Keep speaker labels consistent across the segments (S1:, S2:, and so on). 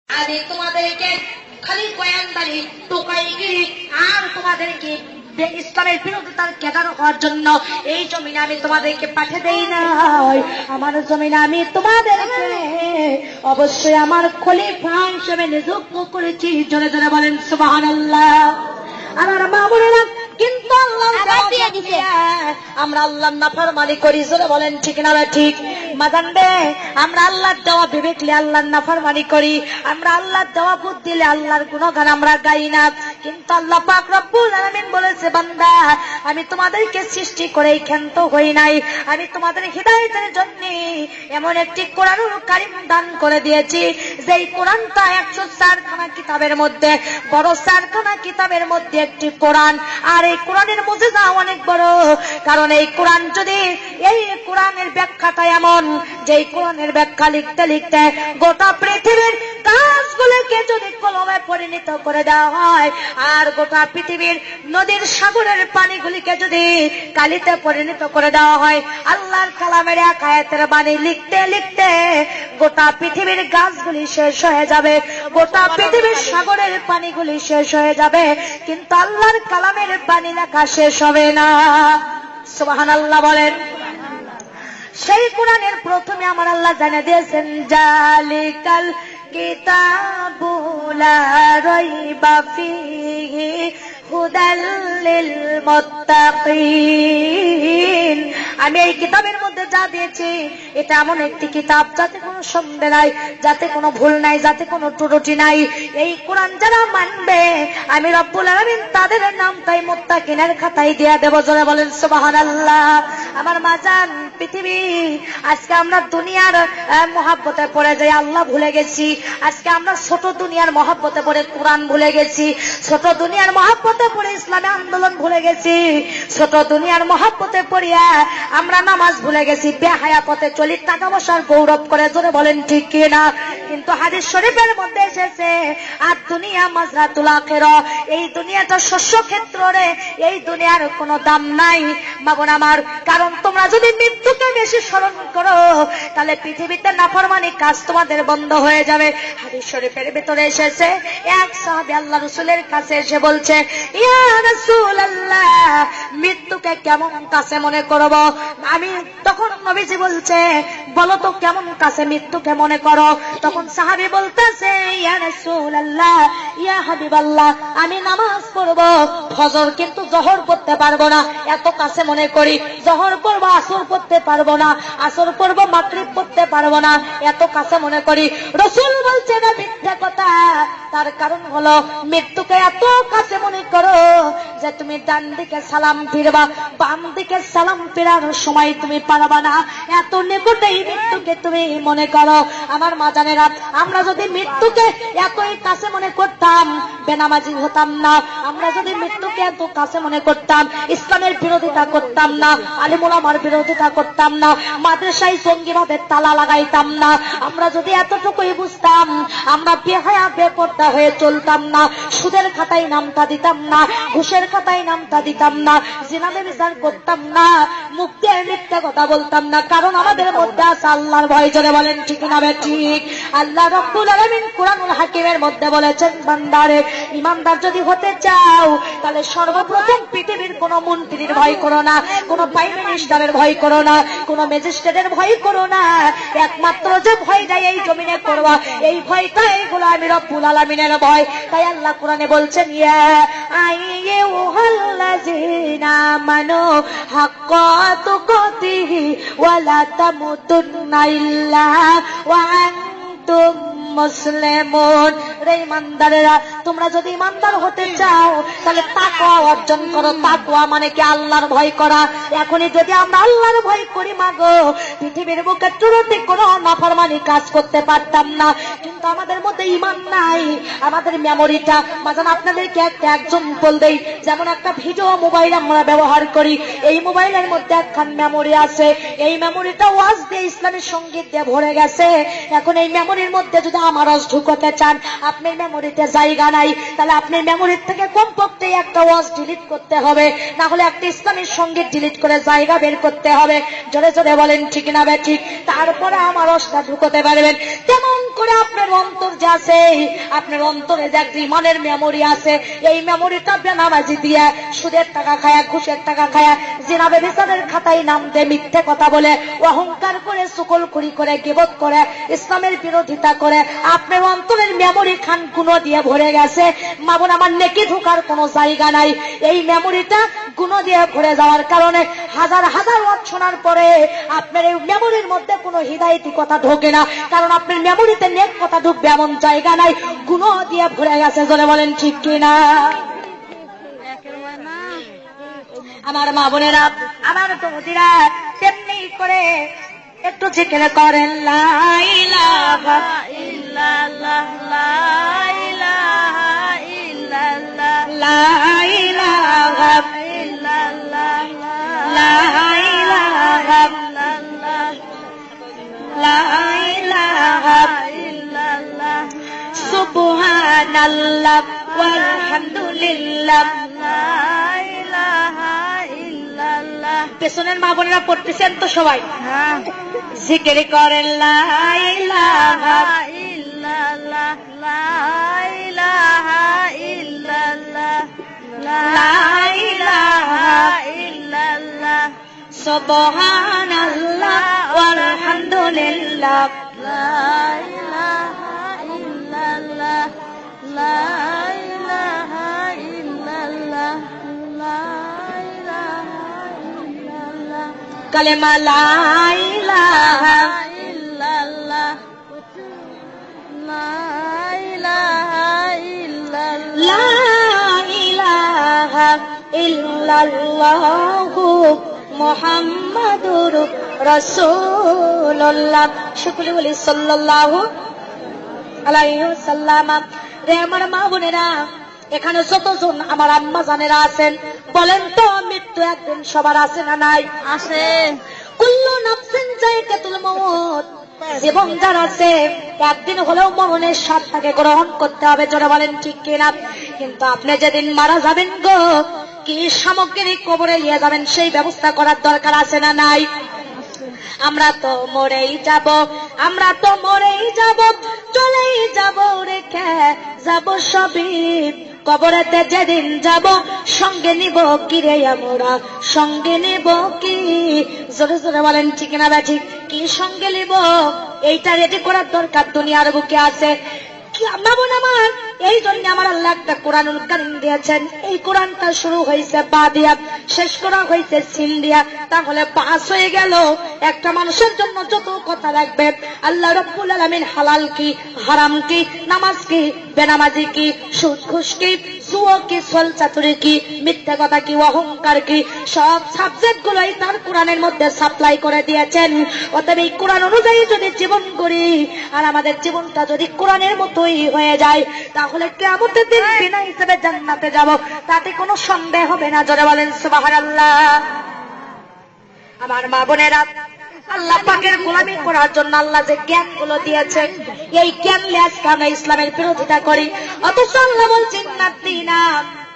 S1: আমি তোমাদেরকে খালি কয়ানদারি টোকাইগিরি আর তোমাদেরকে ইসলামের বিরোধিতার কেদার হওয়ার জন্য এই জমিনে আমি তোমাদেরকে পাঠিয়ে দেই নাই। আমার জমিনে আমি তোমাদেরকে অবশ্যই আমার খলিফা হিসেবে নিযুক্ত করেছি। জোরে জোরে বলেন সুবহানাল্লাহ। আমার মা বোনেরা, কিন্তু আমরা আল্লাহর নাফরমানি করি। জোরে বলেন ঠিক না ঠিক? মাজানবে, আমরা আল্লাহর দেওয়া বিবেক নিয়ে আল্লাহর নাফরমানি করি। আমরা আল্লাহর দেওয়া বুদ্ধি দিলে আল্লাহর গুণগান আমরা গাই না। কিন্তু আল্লাহ পাক রব্বুল আলামিন বলেছে, বান্দা আমি তোমাদেরকে সৃষ্টি করে ক্ষান্ত হই নাই, আমি তোমাদের হিদায়াতের জন্য এমন একটি কোরআনুল কারীম দান করে দিয়েছি, যেই কোরআনটা 104 খানা কিতাবের মধ্যে, বড় 4 খানা কিতাবের মধ্যে একটি কোরআন। আর এই কোরআনের মুজিজা অনেক বড়, কারণ এই কোরআন যদি, এই কোরআনের ব্যাখ্যাটা এমন যে এই কোরআনের ব্যাখ্যা লিখতে লিখতে গোটা পৃথিবীর গাছগুলোকে যদি কলমে পরিণত করে দেওয়া হয়, আর গোটা পৃথিবীর নদীর সাগরের পানিগুলিকে যদি কালিতে পরিণত করে দেওয়া হয়, আল্লাহর কালামের এক আয়াতের বাণী লিখতে লিখতে গোটা পৃথিবীর গাছগুলি শেষ হয়ে যাবে, গোটা পৃথিবীর সাগরের পানিগুলি শেষ হয়ে যাবে, কিন্তু আল্লাহর কালামের বাণী লেখা শেষ হবে না। সুবহানাল্লাহ বলেন। সেই কোরআনের প্রথমে আমার আল্লাহ জানিয়ে দিয়েছেন, জালিকাল কিতাবু লা রাইবা ফীহি হুদাল লিল মুত্তাকিন। আমি এই কিতাবের মধ্যে যা দিয়েছি এটা এমন একটি কিতাব যাতে কোনো সন্দেহ নাই, যাতে কোনো ভুল নাই, যাতে কোনো ত্রুটি নাই। এই কোরআন যারা মানবে আমি রব্বুল আলামিন তাদের নাম তাই মুত্তাকিনের খাতায় দিয়ে দেব। জোরে বলেন সুবহানাল্লাহ। আমার মাজান, পৃথিবী আজকে আমরা দুনিয়ার মহাব্বতে পড়ে যাই, আল্লাহ ভুলে গেছি। আজকে আমরা ছোট দুনিয়ার মহাব্বতে পড়ে কোরআন ভুলে গেছি, ছোট দুনিয়ার মহাব্বতে পড়ে ইসলামী আন্দোলন ভুলে গেছি, ছোট দুনিয়ার মহাব্বতে পড়িয়া আমরা নামাজ ভুলে গেছি, বেহায়া পথে চলি, টাকা পয়সার গৌরব করে। জোরে বলেন ঠিক কিনা? কিন্তু হাদিস শরীফের মধ্যে এসেছে, আর দুনিয়া মাজরাতুল আখিরা, এই দুনিয়াটা শস্য ক্ষেত্র রে, এই দুনিয়ার কোনো দাম নাই মাগন আমার। কারণ তোমরা যদি মৃত্যুকে বেশি স্মরণ করো তাহলে পৃথিবীতে নাফরমানি কাজ তোমাদের বন্ধ হয়ে যাবে। হাদিস শরীফের ভিতরে এসেছে, এক সাহাবী আল্লাহ রাসূলের কাছে এসে বলছে, ইয়া রাসূলুল্লাহ, মৃত্যুকে কেমন কাছে মনে করব? আমি তখন নবীজি বলছে, বলো তো কেমন কাছে মৃত্যুকে মনে করো? তখন সাহাবী বলতেছে, ইয়া রাসূলুল্লাহ, ইয়া হাবিবাল্লাহ, আমি নামাজ পড়ব ফজর, কিন্তু জোহর পড়তে পারবো না, এত কাছে মনে করি। জোহর পড়বো, আসর পড়তে পারবো না, আসর পড়বো, মাগরিব পড়তে পারবো না, এত কাছে মনে করি। রাসূল বলছে, না মিথ্যা কথা। তার কারণ হলো মৃত্যুকে এত কাছে মনে করো যে তুমি ডান দিকে সালাম ফিরবা, বাম দিকে সালাম ফিরার সময় তুমি পারবা না, এত নিকটেই মৃত্যুকে তুমি মনে করো। আমার মাজানেরা, আমরা যদি মৃত্যুকে এতই কাছে মনে করতাম বেনামাজি হতাম না। আমরা যদি মৃত্যুকে এত কাছে মনে করতাম ইসলামের বিরোধিতা করতাম না, আলেম ওলামার বিরোধিতা করতাম না, মাদ্রাসায় জঙ্গিবাদে তালা লাগাইতাম না। আমরা যদি এতটুকুই বুঝতাম, আমরা বেহায়া বেপরদা হয়ে চলতাম না, সুদের খাতায় নামটা দিতাম না, ঘুষের খাতায় নামটা দিতাম না, জিনাদের বিচার করতাম না, মুখ দিয়ে মিথ্যা কথা বলতাম না। কারণ আমাদের মধ্যে আছে আল্লাহর ভয়। জোরে বলেন ঠিক না ঠিক? আল্লাহ রাব্বুল আলামিন কুরআনুল হাকিমের মধ্যে বলেছেন, বান্দারে, ইমানদার যদি হতে চাও তাহলে সর্বপ্রথম পৃথিবীর কোন মন্ত্রীর ভয় করো না, কোন প্রাইম মিনিস্টারের ভয় করো না, কোন ম্যাজিস্ট্রেটের ভয় করো না। একমাত্র যে ভয়টা এই জমিনে করবা, এই ভয়টা এইগুলো আমি রব্বুল আলামিনের ভয়। তাই আল্লাহ কোরআনে বলছেন, ইয়া আইয়ুহাল্লাযীনা আমানু হাক্কা তুকাতিহি ওয়া লা তামুতুন্না ইল্লা ওয়া আনতুম মুসলিমুন। রে ইমানদারেরা, তোমরা যদি ইমানদার হতে চাও তাহলে তাকওয়া অর্জন করো। তাকওয়া মানে কি? আল্লাহর ভয় করা। এখনই যদি আমরা আল্লাহর ভয় করি মাগো, পৃথিবীর বুকে চুরোতে কোনো নাফরমানি কাজ করতে পারতাম না। কিন্তু আমাদের মধ্যে ঈমান নাই, আমাদের মেমোরিটা মাঝান আপনাদেরকে একটা এক্সাম্পল দেই। যেমন একটা ভিডিও মোবাইল আমরা ব্যবহার করি, এই মোবাইলের মধ্যে একখান মেমোরি আছে, এই মেমোরিটা ওয়াজ দিয়ে ইসলামী সঙ্গীত দিয়ে ভরে গেছে। এখন এই মেমোরির মধ্যে যদি আমার রস ঢুকতে চান, আপনার মেমোরিতে জায়গা নাই, তাহলে আপনার মেমোরির থেকে কমপক্ষে একটা ওয়াজ ডিলিট করতে হবে, না হলে একটা ইসলামের সঙ্গে ডিলিট করে জায়গা বের করতে হবে। জোরে জোরে বলেন ঠিক না বে ঠিক? তারপরে আমার রসটা ঢুকতে পারবেন। তেমন করে আপনার অন্তর যে আছে, আপনার অন্তরে যে একটা ইমানের মেমোরি আছে, এই মেমোরিটা বেনামাজি দিয়া, সুদের টাকা খায়া, ঘুষের টাকা খায়া, জিনা ব্যভিচারের খাতায় নাম দিয়ে মিথ্যে কথা বলে, অহংকার করে, চুগলখড়ি করে, গীবত করে, ইসলামের বিরোধিতা করে আপনার অন্তরের মেমোরি খান গুণ দিয়ে ভরে গেছে। মা বোন আমার, নেকি ঢোকার কোনো জায়গা নাই। এই মেমোরিটা গুণ দিয়ে ভরে যাওয়ার কারণে হাজার হাজার ওয়াজ শোনার পরে আপনার এই মেমোরির মধ্যে কোনো হিদায়তি কথা ঢোকে না, কারণ আপনার মেমোরিতে নেক কথা ঢুকবে এমন জায়গা নাই, গুণ দিয়ে ভরে গেছে। জোরে বলেন ঠিক কিনা? আমার মা বোনেরা, আমার বন্ধুরা, তেমনি করে একটু জিকির করেন লা ইলাহা ইল্লাল্লাহ, লা ইলাহা ইল্লাল্লাহ, লা ইলাহা ইল্লাল্লাহ, লা ইলাহা ইল্লাল্লাহ, লা ইলাহা ইল্লাল্লাহ, সুবহানাল্লাহ ওয়ালহামদুলিল্লাহ, লা ইলাহা ইল্লাল্লাহ। পেছনের মা বোনেরা পড়তেছেন তো সবাই? হ্যাঁ। জিকির করেন লা ইলাহা ইল্লাল্লাহ, লা ইলাহা ইল্লাল্লাহ, লা ইলাহা ইল্লাল্লাহ, সুবহানাল্লাহ ওয়ালহামদুলিল্লাহ, লা ইলাহা ইল্লাল্লাহ, লা ইলাহা ইল্লাল্লাহ, লা ইলাহা ইল্লাল্লাহ, কালেমা লা ইলাহা ইল্লাল্লাহ, লা ইলাহা ইল্লাল্লাহ, লা ইলাহা ইল্লাল্লাহু মুহাম্মাদুর রাসূলুল্লাহ। সকলে বলি সাল্লাল্লাহু আলাইহি ওয়াসাল্লাম। রে আমার মা বোনেরা, এখানে যতজন আমার আম্মা জানেরা আছেন, বলেন তো মৃত্যু একদিন সবার আছে না নাই? আছে। কুল্লু নাফসিন যায়কাতুল মউত, জীবন যার আছে একদিন হলেও মরণের স্বাদটাকে গ্রহণ করতে হবে। জোরে বলেন ঠিক কিনা? কিন্তু আপনি যেদিন মারা যাবেন গো, কি সামগ্রী কবরে নিয়ে যাবেন সেই ব্যবস্থা করার দরকার আছে না নাই? আমরা তো মরেই যাব, আমরা তো মরেই যাব, চলেই যাব, রেখে যাব সবই কবরেতে যেদিন যাব, সঙ্গে নিব কি রে আমরা, সঙ্গে নিব কি? জোরে জোরে বলেন ঠিক না ব্যাঠি? কি সঙ্গে নিব এইটা রেডি করার দরকার দুনিয়ার বুকে আছে। মামুন আমার, এই জন্য আমার আল্লাহ একটা কোরআনুল কারীম দিয়েছেন। এই কোরআনটা শুরু হয়েছে বা দিয়া, শেষ করা হয়েছে সিন দিয়া, তাহলে পাস হয়ে গেল। একটা মানুষের জন্য যত কথা লাগবে, আল্লাহ রব্বুল আলামিন হালাল কি, হারাম কি, নামাজ কি, বেনামাজি কি, সুদ ঘুষ কি, জুয়া কি, ছল চাতুরি কি, মিথ্যা কথা কি, অহংকার কি, সব সাবজেক্ট গুলোই তার কোরআনের মধ্যে সাপ্লাই করে দিয়েছেন। অতএব এই কোরআন অনুযায়ী যদি জীবন করি, আর আমাদের জীবনটা যদি কোরআনের মতোই হয়ে যায়, তাহলে কিয়ামতের দিন বিনা হিসেবে জান্নাতে যাব, তাতে কোনো সন্দেহ হবে না। জোরে বলেন সুবহানাল্লাহ। আমার মা বোনেরা, আল্লাহ পাকের গোলামি করার জন্য আল্লাহ যে জ্ঞানগুলো দিয়েছেন, এই জ্ঞান লেস কারণে ইসলামের বিরোধিতা করি। অথচ আল্লাহ বলছেন নাদিনা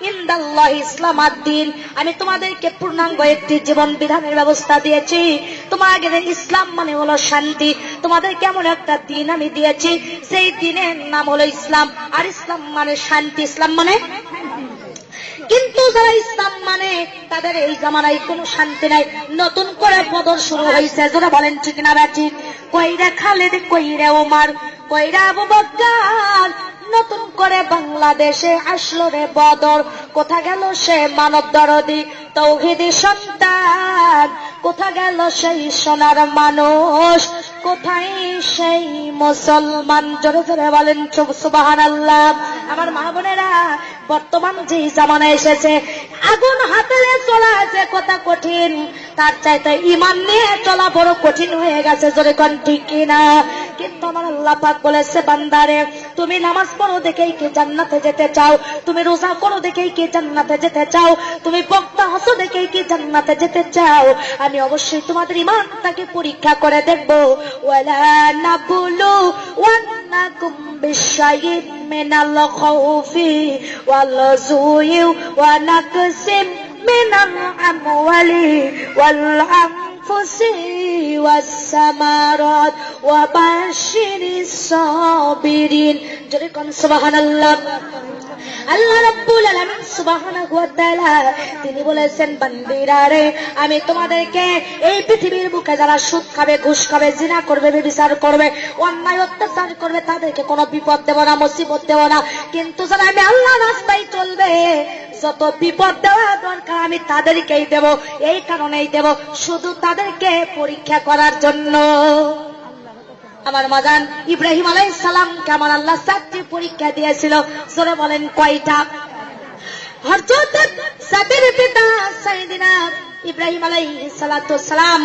S1: ইনদাল্লাহ ইসলাম আদ-দ্বীন, আমি তোমাদেরকে পূর্ণাঙ্গ একটি জীবন বিধানের ব্যবস্থা দিয়েছি। তোমাদের ইসলাম মানে হলো শান্তি। তোমাদের কেমন একটা দিন আমি দিয়েছি, সেই দিনের নাম হলো ইসলাম। আর ইসলাম মানে শান্তি, ইসলাম মানে। কিন্তু যারা ইসলাম মানে, তাদের এই জামানায় কোনো শান্তি নাই। নতুন করে বদর শুরু হয়েছে। যারা বলেন ঠিক না ব্যাঠিক? কইরা খালিদ, কইরা ওমর, কইরা আবু বকর, নতুন করে বাংলাদেশে আসলো রে বদর। কোথা গেল সে মানব দরদি তৌহিদি সন্তান, কোথা গেল সেই সোনার মানুষ, কোথায় সেই মুসলমান? জোরে জোরে বলেন সুবহানাল্লাহ। আমার মা বোনেরা, বর্তমান যে জামানা এসেছে, আগুন হাতে চলা আছে কথা কঠিন, তার চাইতে ঈমান নিয়ে চলা বড় কঠিন হয়ে গেছে। জোরে কোন ঠিক কিনা? কিন্তু আমার আল্লাহ পাক বলেছে, বান্দারে তুমি নামাজ পড়ো দেখেই কি জান্নাতে যেতে চাও? তুমি রোজা করো দেখেই কি জান্নাতে যেতে চাও? তুমি বক্তা হসো দেখেই কি জান্নাতে যেতে চাও? আমি অবশ্যই তোমাদের ঈমানটাকে পরীক্ষা করে দেখব। ওয়ালা নাবুলু ওয়ান্নাকুম বিশাইইন মিনাল খাউফি ওয়াল জুই ওয়া নাকসিম মিনাল আমওয়ালি ওয়াল আনফুসি ওয়াস সামারাত ওয়া বাশশিরিস সাবিরিন। জোরে কোন সুবহানাল্লাহ। আল্লাহ রাব্বুল আলামিন সুবহানাহু ওয়া তাআলা তিনি বলেছেন, বান্দিরা রে, আমি তোমাদেরকে এই পৃথিবীর বুকে যারা সুদ খাবে, ঘুষ খাবে, জিনা করবে, ব্যভিচার করবে, অন্যায় অত্যাচার করবে, তাদেরকে কোনো বিপদ দেব না, মুসিবত দেব না। কিন্তু যারা আমি আল্লাহ রাস্তায় চলবে, যত বিপদ দেওয়া দরকার আমি তাদেরকেই দেব। এই কারণেই দেব, শুধু তাদেরকে পরীক্ষা করার জন্য। আমার মাজান ইব্রাহিম আলাইহিস সালামকে আমার আল্লাহ 4টি পরীক্ষা দিয়েছিল। জোরে বলেন কয়টা? হযরত সাবির পিতা সাইয়েদিনা ইব্রাহিম আলাইহিস সালাতু সালাম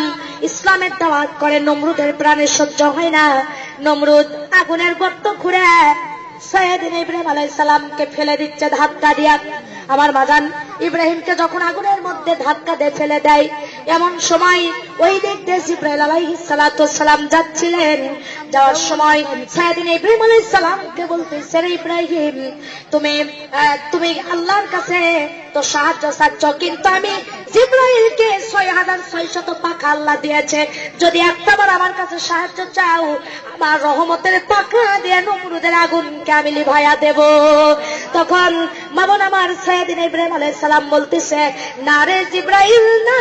S1: ইসলামের দাওয়াত করে, নমরুদের প্রাণে সহ্য হয় না। নমরুদ আগুনের গর্ত খুঁড়ে সাইয়েদিনা ইব্রাহিম আলাইহিস সালামকে ফেলে দিচ্ছে ধাক্কা দিয়া। আমার মাজান ইব্রাহিমকে যখন আগুনের মধ্যে ধাক্কা দিয়ে ফেলে দেয়, এমন সময় ওই দিক দিয়ে জিবরাইল আলাইহিস সালাতু সালাম যাচ্ছিলেন। যাওয়ার সময় সাইয়েদিনা ইব্রাহিম আলাইহিস সালামকে বলতেছে, রে ইব্রাহিম, তুমি আল্লাহর কাছে তো সাহায্য চাচ্ছ, কিন্তু আমি জিবরাইলকে 6600 পাখা আল্লাহ দিয়েছে। যদি একটাবার আমার কাছে সাহায্য চাও, আমার রহমতের পাখা দিয়ে নমরুদের আগুনকে আমি লিভাইয়া দেব। তখন মামুন আমার সাইয়েদিনা ইব্রাহিম আলাইহিস সালাম বলতেছে, না রে জিবরাইল, না,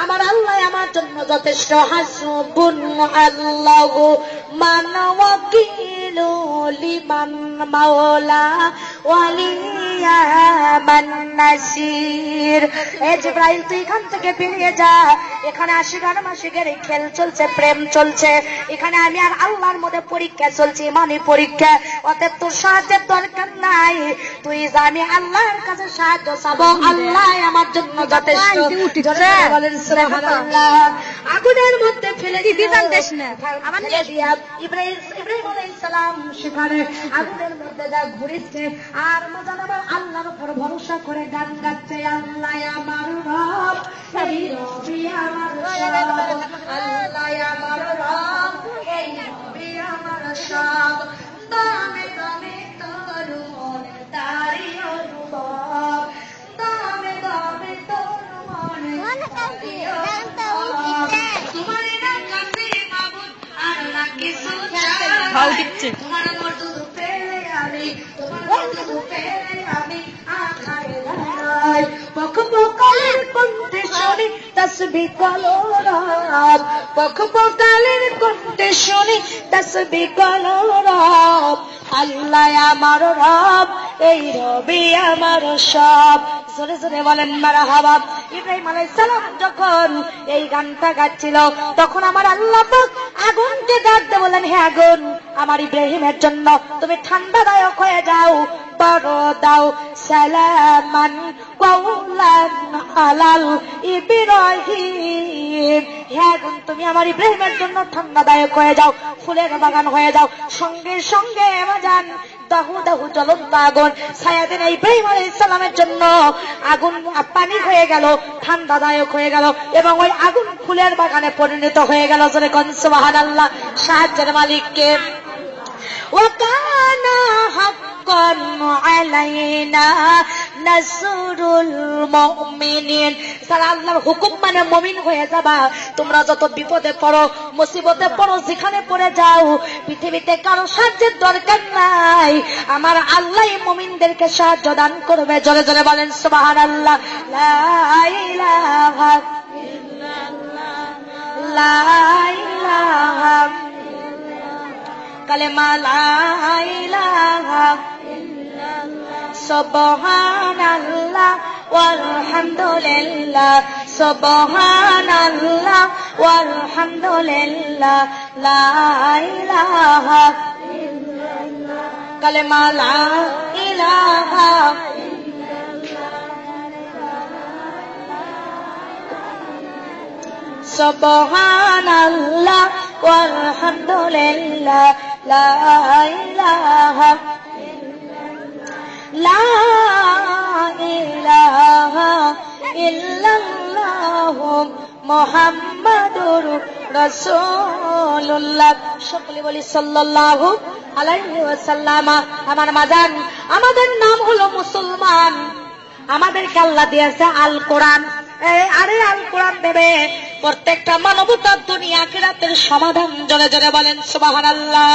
S1: আমার আল্লাহ আমার জন্য যথেষ্ট। হাসবুন আল্লাহু মান ওয়াকিলু লিমান মাওলা ওয়ালিয়া মান নাসির। এ জিবরাইল, তুই এখান থেকে বেরিয়ে যা। এখানে আশিকার মাসিকের খেল চলছে, প্রেম চলছে। এখানে আমি আর আল্লাহর মধ্যে পরীক্ষা চলছে, ইমানি পরীক্ষা। অতএব তোর সাহায্যের দরকার নাই, তুই যা, আমি আল্লাহর কাছে সাহায্য চাবো, আল্লাহ আমার জন্য যথেষ্ট। বলেন সুবহানাল্লাহ। আগুনের মধ্যে ফেলে ইব্রাহিম আলাইহিস সালাম সেখানে আগুনের মধ্যে যা ঘুরেছে, আর মজান আবার আল্লাহর উপর ভরসা করে গান গাচ্ছে, আল্লাহ আমার রব, এই রবি আমার সব, আল্লাহ আমার রব, এই রবি আমার সব, দামে দামে তোর মন তারি অনুভব, দামে দামে তোর মন তারি অনুভব, তোমার কাছে মাবুদ আর না কিছু চাই, তোমার মর্যাদা পেলে আমি, তোমার মর্যাদা পেলে আমি আখায় দাঁড়াই, পক্ষপকালের কণ্ঠে শুনি তাসবিহ কলরব, পক্ষপকালের কণ্ঠে শুনি তাসবিহ কলরব, আল্লাহ আমার রব, এই রবি আমার সব। জোরে জোরে বলেন মারহাবা। ইব্রাহিম আলাইহিস সালাম যখন এই গানটা গাচ্ছিল, তখন আমার আল্লাহ পাক আগুনকে ডাক দিয়ে বলেন, হে আগুন, আমার ইব্রাহিমের জন্য তুমি ঠান্ডাদায়ক হয়ে যাও, বড় দাও, সালামান কাওলান আলাল ইব্রাহিম। হে আগুন, তুমি আমার ইব্রাহিমের জন্য ঠান্ডাদায়ক হয়ে যাও, ফুলের বাগান হয়ে যাও। সঙ্গে সঙ্গে বাজান দাহু দাহু জ্বলন্ত আগুন সাইয়েদিনা ইব্রাহিম আলাইহিস সালামের জন্য আগুন পানি হয়ে গেল, ঠান্ডাদায়ক হয়ে গেল, এবং ওই আগুন ফুলের বাগানে পরিণত হয়ে গেল। জোরে কোন সুবহানাল্লাহ। সাহায্যের মালিককে। ওয়াকানা হাক্কান আলাইনা নাসরুল মুমিনিন। যারা আল্লাহর হুকুম মানে মুমিন হয়ে যাবা, তোমরা যত বিপদে পড়ো, মুসিবতে পড়ো, যেখানে পড়ে যাও, পৃথিবীতে কারো সাহায্যের দরকার নাই, আমার আল্লাহ মুমিনদেরকে সাহায্য দান করবে। জোরে জোরে বলেন সুবহানাল্লাহ। লা ইলাহা ইল্লাল্লাহ, লা ইলাহা কালেমা, লা ইলাহা ইল্লাল্লাহ, সুবহানাল্লাহ ওয়ালহামদুলিল্লাহ, সুবহানাল্লাহ ওয়ালহামদুলিল্লাহ, লা ইলাহা ইল্লাল্লাহ কালেমা, লা ইলাহা সুবহানাল্লাহ ওয়ালহামদুলিল্লাহ, লা ইলাহা লা ইলাহা ইল্লাল্লাহু মুহাম্মাদুর রাসূলুল্লাহ। সকলে বলি সাল্লাল্লাহু আলাইহি ওয়াসাল্লাম। আমার মাজান, আমাদের নাম হলো মুসলমান, আমাদেরকে আল্লাহ দিয়েছে আল কোরআন। আরে আল কোরআন দেবে প্রত্যেকটা মানবতার দুনিয়া আখিরাতের সমাধান। জোরে জোরে বলেন সুবহানাল্লাহ।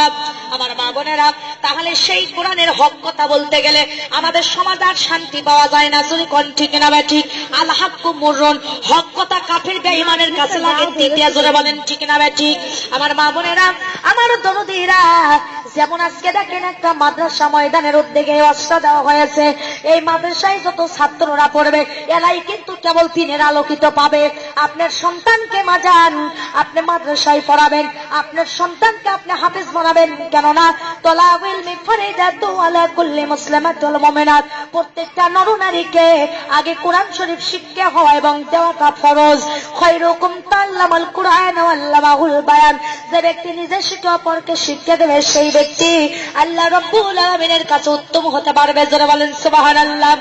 S1: আমার মা বোনেরা, তাহলে সেই কোরআনের হক কথা বলতে গেলে আমাদের সমাজ আর শান্তি পাওয়া যায় না। যদি কোন ঠিক না বা ঠিক, আল হাক্কু মুররুন, হক কথা কাফির বেঈমানের কাছে লাগে তিতিয়া। জোরে বলেন ঠিক না বা ঠিক। আমার মা বোনেরা, আমার দরদীরা, যেমন আজকে দেখেন একটা মাদ্রাসা ময়দানের উদ্যোগে অস্ত্র দেওয়া হয়েছে। এই মাদ্রাসায় যত ছাত্ররা পড়বে এরাই কিন্তু কেবল দিনের আলোকিত পাবে। আপনার সন্তানকে মাজান আপনি মাদ্রাসায় পড়াবেন, আপনার সন্তানকে আপনি হাফেজ বানাবেন। কেননা তলাবিল মিফারিদাতু আলা কুল্লি মুসলিমাতুল মুমিনাত, প্রত্যেকটা নরনারীকে আগে কোরআন শরীফ শিক্ষা হওয়া এবং দেওয়াটা ফরজ। খায়রুকুম তাআল্লামাল কুরআন ওয়া আল্লামাহুল বায়ান, যে ব্যক্তি নিজে শিক্ষা অপরকে শিক্ষা দেবে সেই ব্যক্তি আল্লাহ রাব্বুল আলামিনের কাছে উত্তম হতে পারবে। জোরে বলেন সুবহানাল্লাহ।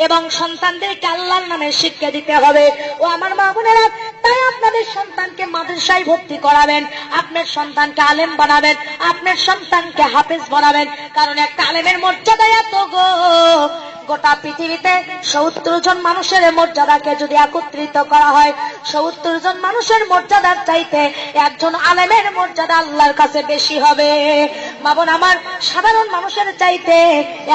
S1: এবং সন্তানদেরকে আল্লাহর নামে শিক্ষা দিতে হবে। ও আমার মা বোনেরা, তাই আপনাদের সন্তানকে মাদ্রাসায় ভর্তি করাবেন, আপনার সন্তানকে আলেম বানাবেন, আপনার সন্তানকে হাফেজ বানাবেন। কারণ একটা আলেমের মর্যাদা এত গো, গোটা পৃথিবীতে ৭০ জন মানুষের মর্যাদাকে যদি একত্রিত করা হয়, ৭০ জন মানুষের মর্যাদার চাইতে একজন আলেমের মর্যাদা আল্লাহর কাছে বেশি হবে। মা বোন আমার, সাধারণ মানুষের চাইতে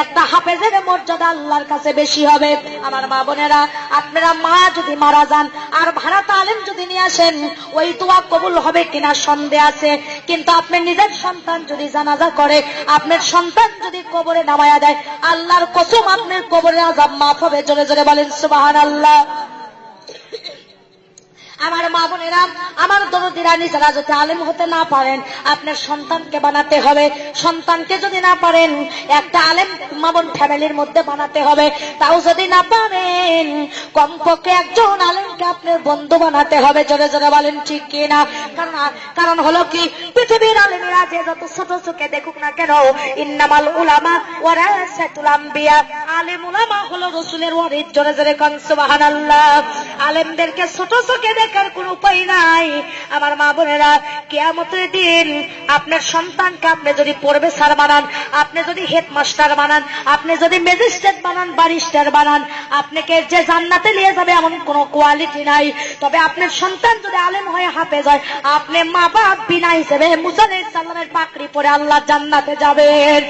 S1: একটা হাফেজের মর্যাদা আল্লাহর কাছে বেশি হবে। আমার মা বোনেরা, আপনারা মা যদি মারা যান আর ভাড়াটা আলেম যদি নিয়ে আসেন, ওই দোয়া কবুল হবে কিনা সন্দেহ আছে। কিন্তু আপনার নিজের সন্তান যদি জানাজা করে, আপনার সন্তান যদি কবরে নামায়া দেয়, আল্লাহর কসম আপনার কবরে আযাব মাফ হবে। জোরে জোরে বলেন সুবহানাল্লাহ। আমার মা বোনেরা, আমার দরদীরা, নিজেরা যদি আলেম হতে না পারেন, আপনার সন্তানকে বানাতে হবে। সন্তানকে যদি না পারেন, একটা আলেম মা বোন ফ্যামিলির মধ্যে বানাতে হবে। তাও যদি না পারেন, কমপক্ষে একজন আলেমকে আপনার বন্ধু বানাতে হবে। জোরে জোরে বলেন ঠিক কিনা। কারণ হলো কি, পৃথিবীর আলেমেরা যে যত ছোট চোখে দেখুক না কেন, ইন্নামাল উলামা ওয়ারাসাতুল আম্বিয়া, আলেম উলামা হলো রাসূলের ওয়ারিস। জোরে জোরে কোন সুবহানাল্লাহ। আলেমদেরকে ছোট চোখে দেখার কোন উপায় নাই। আমার মা বোনেরা, কিয়ামতের দিন আপনার সন্তানকে আপনি যদি প্রফেসর বানান, আপনি যদি হেডমাস্টার বানান, আপনি যদি ম্যাজিস্ট্রেট বানান, ব্যারিস্টার বানান, আপনাকে যে জান্নাতে নিয়ে যাবে এমন কোনো কোয়ালিটি নাই। তবে আপনার সন্তান যদি আলেম হয়ে হাফেজ হয়, আপনি মা বাপ বিনা হিসেবে মুসা আলাইহিস সালামের পাকড়ি পরে আল্লাহ জান্নাতে যাবেন।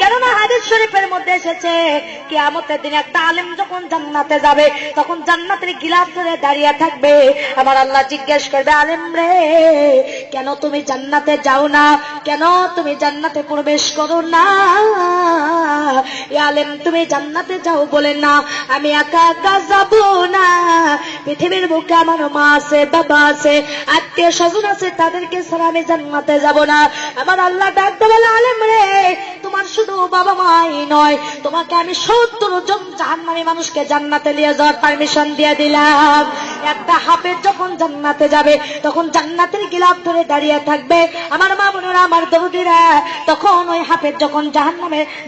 S1: কেননা হাদিস শরীফের মধ্যে এসেছে, কিয়ামতের দিন একটা আলেম যখন জান্নাতে যাবে, তখন জান্নাতের গিলাফ ধরে দাঁড়িয়ে থাকবে। আমার আল্লাহ জিজ্ঞেস করবে, আলেম রে, কেন তুমি জান্নাতে যাও না? কেন তুমি জান্নাতে প্রবেশ করো না? আলেম, তুমি জান্নাতে যাও বলে না, আমি একা একা যাব না। পৃথিবীর বুকে আমার মা আছে, বাবা আছে, আত্মীয় স্বজন আছে, তাদেরকে ছাড়া আমি জান্নাতে যাব না। আমার আল্লাহ ডাকতে বলে, আলেম রে, তোমার শুধু বাবা মাই নয়, তোমাকে আমি ৭০ জন জাহান্নামী মানুষকে জান্নাতে নিয়ে যাওয়ার পারমিশন দিয়ে দিলাম। একটা হাফেজ যখন জান্নাতে যাবে, তখন জান্নাতের গিলাফ ধরে দাঁড়িয়ে থাকবে। আমার মা বোনেরা, আমার দরদীরা, তখন ওই হাফেজ যখন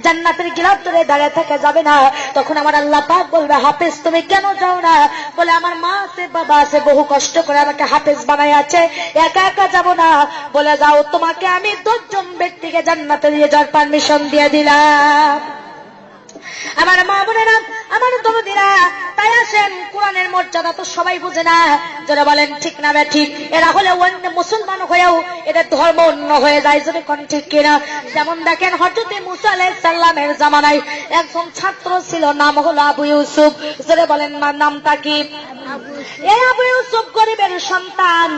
S1: জান্নাতের গিলাফ ধরে দাঁড়িয়ে থাকে যাবে না, তখন আমার আল্লাহ পাক বলবে, হাফেজ তুমি কেন যাও না? বলে, আমার মা আছে, বাবা আছে, বহু কষ্ট করে আমাকে হাফেজ বানাই আছে, একা একা যাব না। বলে, যাও, তোমাকে আমি ১০ জন ব্যক্তিকে জান্নাতে নিয়ে যাওয়ার পারমিশন দিয়ে দিলাম। আমার মা বোনেরা, আমার দরদীরা, তাই আসেন, কোরআনের মর্যাদা তো সবাই বুঝে না। যারা বলেন ঠিক না বে ঠিক, এরা হলে অন্য মুসলমান হয়েও এদের ধর্ম অন্য হয়ে যায়। যদি কোন ঠিক কিনা। যেমন দেখেন, হযরত মুসা আলাইহিস সালামের জামানায় একজন ছাত্র ছিল, নাম হলো আবু ইউসুফ। যারা বলেন নামটা কি? এই আবু ইউসুফ গরিবের সন্তান,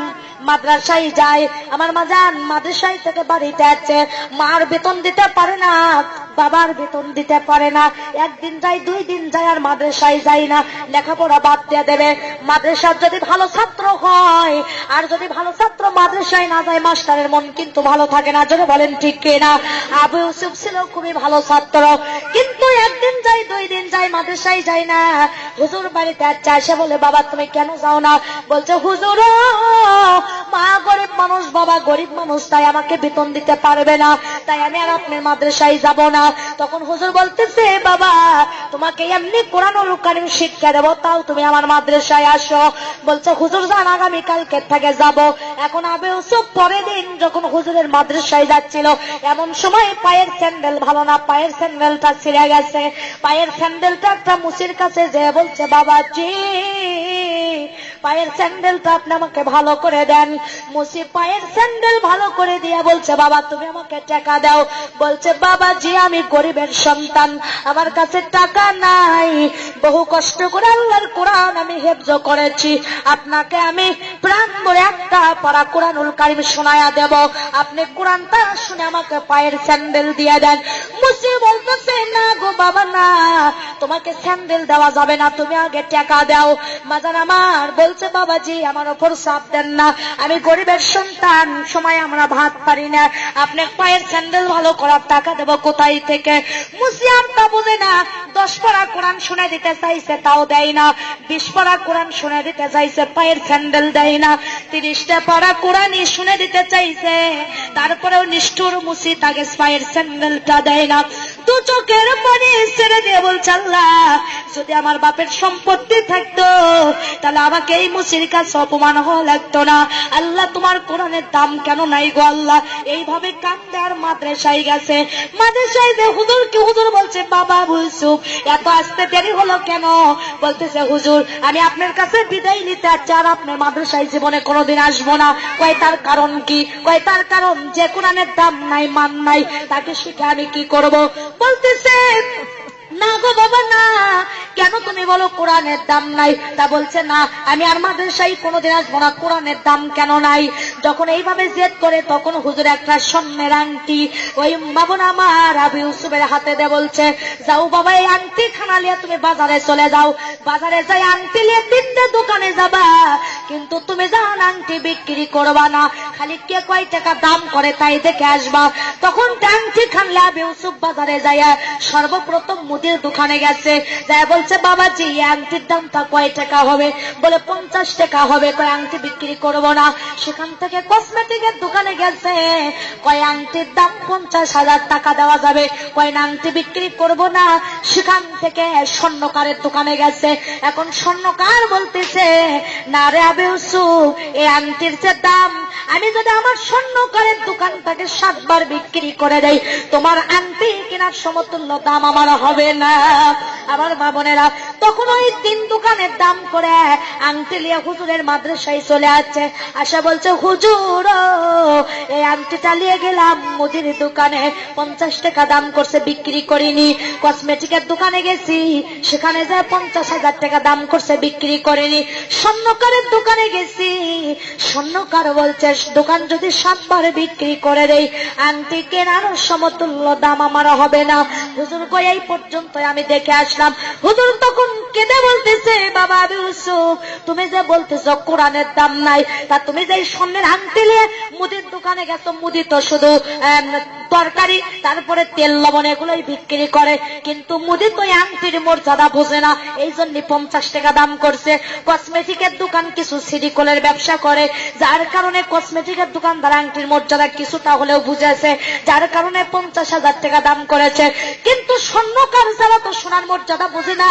S1: মাদ্রাসায় যায়। আমার মা যান মাদ্রাসায় থেকে বাড়িতে আছে, মার বেতন দিতে পারে না, বাবার বেতন দিতে পারে না। একদিন যায়, 2 দিন যায়, আর মাদ্রাসায় যায় না, লেখাপড়া বাদ দিয়ে দেবে। মাদ্রাসার যদি ভালো ছাত্র হয়, আর যদি ভালো ছাত্র মাদ্রাসায় না যায়, মাস্টারের মন কিন্তু ভালো থাকে না। যদি বলেন ঠিক কিনা। আবু ইউসুফ ছিল খুবই ভালো ছাত্র, কিন্তু একদিন যাই 2 দিন যাই মাদ্রাসায় যাই না। হুজুর বাড়িতে আচ্ছা এসে বলে বাবা তুমি কেন যাও না? বলছে হুজুর মা গরিব মানুষ, বাবা গরিব মানুষ, তাই আমাকে বেতন দিতে পারবে না, তাই আমি আর আপনার মাদ্রাসায় যাব না। তখন হুজুর বলতেছে বাবা তোমাকে এমনি কোরআনুল কারীম শিক্ষা দেবো, তাও তুমি আমার মাদ্রাসায় আসো। বলছে হুজুর যান আগামী কালকে থেকে যাব। এখন আবু ইউসুফ পরের দিন যখন হুজুরের মাদ্রাসায় যাচ্ছিল এমন সময় পায়ের স্যান্ডেল ভালো না, পায়ের স্যান্ডেলটা ছিঁড়ে গেছে। পায়ের স্যান্ডেলটা একটা মুসির কাছে যে বলছে বাবাজি পায়ের স্যান্ডেলটা আপনি আমাকে ভালো করে দেন। মুসি পায়ের স্যান্ডেল ভালো করে দিয়ে বলছে বাবা তুমি আমাকে টাকা দাও। বলছে বাবাজি আমি গরিবের সন্তান, আমার কাছে টাকা নাই, বহু কষ্ট করে আল্লাহর কোরআন আমি হেফজ করেছি, আপনাকে আমি প্রাণ ভরে একটা পারা কোরআনুল কারীম শোনায়া দেব, আপনি কোরআনটা শুনে আমাকে পায়ের স্যান্ডেল দিয়ে দেন। মুসি বলতেছে না গো বাবা না, তোমাকে স্যান্ডেল দেওয়া যাবে না, তুমি আগে টাকা দাও। মাজান আমার বলছে বাবাজি আমার ওপর চাপ দেন না, আমি গরিবের সন্তান, সময় আমরা ভাত পারি না, আপনি পায়ের স্যান্ডেল ভালো করার টাকা দেব কোথায় থেকে? মুসিয়ামটা বুঝে না, 10 পারা কোরআন শুনে দিতে চাইছে তাও দেয় না, 20 পারা কোরআন শুনে দিতে চাইছে পায়ের স্যান্ডেল দেয় না, 30টা পারা কোরআনই শুনে দিতে চাইছে তারপরেও নিষ্ঠুর মুসি তাকে পায়ের স্যান্ডেলটা দেয় না। 2 চোখের পানি ছেড়ে দিয়ে বলছে আল্লাহ যদি আমার বাপের সম্পত্তি থাকতো তাহলে আমাকে এই মুসির কাছে অপমান হওয়া লাগতো না। আল্লাহ তোমার কোরআনের দাম কেন নাই গো আল্লাহ? এইভাবে কান্দে আর মাদ্রাসায় গেছে। মাদ্রাসায় যে হুজুরকে হুজুর বলছে বাবা ইউসুফ এত আসতে দেরি হলো কেন? বলতেছে হুজুর আমি আপনার কাছে বিদায় নিতে চাই আর আপনার মাদ্রাসায় জীবনে কোনোদিন আসবো না। কয় তার কারণ কি? কয় তার কারণ যে কোরআনের দাম নাই মান নাই তাকে শিখে আমি কি করব? বলতেছে না গো বাবা না, কেন তুমি বলো কোরআনের দাম নাই? তা বলছে না আমি আর মাদ্রাসায় কোনোদিন আসবো না, কোরআনের দাম কেন নাই? যখন এইভাবে জেদ করে তখন হুজুর একটা স্বর্ণের আংটি ওই বাবন আমার আবু ইউসুফের হাতে দে বলছে যাও বাবা এই আংটি খানা নিয়ে তুমি বাজারে চলে যাও, বাজারে যাই আংটি নিয়ে 3টে দোকানে যাবা, কিন্তু তুমি যান আংটি বিক্রি করবা না, খালি কে কয় টাকা দাম করে তাই দেখে আসবা। তখন আংটি খানলে আবু ইউসুফ বাজারে যায় সর্বপ্রথম মুদির দোকানে গেছে, যাই বলছে বাবাজি এই আংটির দামটা কয় টাকা হবে? বলে 50 টাকা হবে। কয় আংটি বিক্রি করব না। সেখান থেকে কসমেটিকের দোকানে গেছে, কয় আংটির দাম 50,000 টাকা দেওয়া যাবে, কয় না আংটি বিক্রি করব না। সেখান থেকে স্বর্ণকারের দোকানে গেছে, এখন স্বর্ণকার বলতেছে না রে আবু ইউসুফ এই আংটির যে দাম আমি যদি আমার স্বর্ণকারের দোকানটাকে 7 বার বিক্রি করে দেই তোমার আংটি কেনার সমতুল্য দাম আমার হবে না। আমার মা বোনেরা তখন ওই 3 দোকানের দাম করে আংটি নিয়ে হুজুরের মাদ্রাসায় চলে আসছে, আসা বলছে হুজুর এই আংটিটা নিয়ে গেলাম মুদির দোকানে 50 টাকা দাম করছে বিক্রি করিনি, কসমেটিকের দোকানে গেছি সেখানে যায় 50,000 টাকা দাম করছে বিক্রি করিনি, স্বর্ণকারের দোকানে গেছি স্বর্ণকার বলছে দোকান যদি 7 বার বিক্রি করে দেই আংটি কেনার সমতুল্য দাম আমার হবে না। হুজুর কই এই পর্যন্ত আমি দেখে আসলাম। হুজুর তখন কেঁদে বলতেছে বাবা আবু ইউসুফ তুমি যে বলতেছো কোরআনের দাম নাই, তা তুমি যে স্বর্ণের আংটি নিয়ে মুদির দোকানে গেছো, মুদি তো শুধু তরকারি তারপরে তেল লবণ এগুলোই বিক্রি করে, কিন্তু মুদি তো আংটির মর্যাদা বোঝে না, এই জন্য 50 টাকা দাম করছে। কসমেটিকের দোকান কিছু সিডিকলের ব্যবসা করে, যার কারণে কসমেটিকের দোকানদার আংটির মর্যাদা কিছুটা হলেও বুঝেছে, যার কারণে 50,000 টাকা দাম করেছে। কিন্তু স্বর্ণকার যারা তো সোনার মর্যাদা বুঝে না,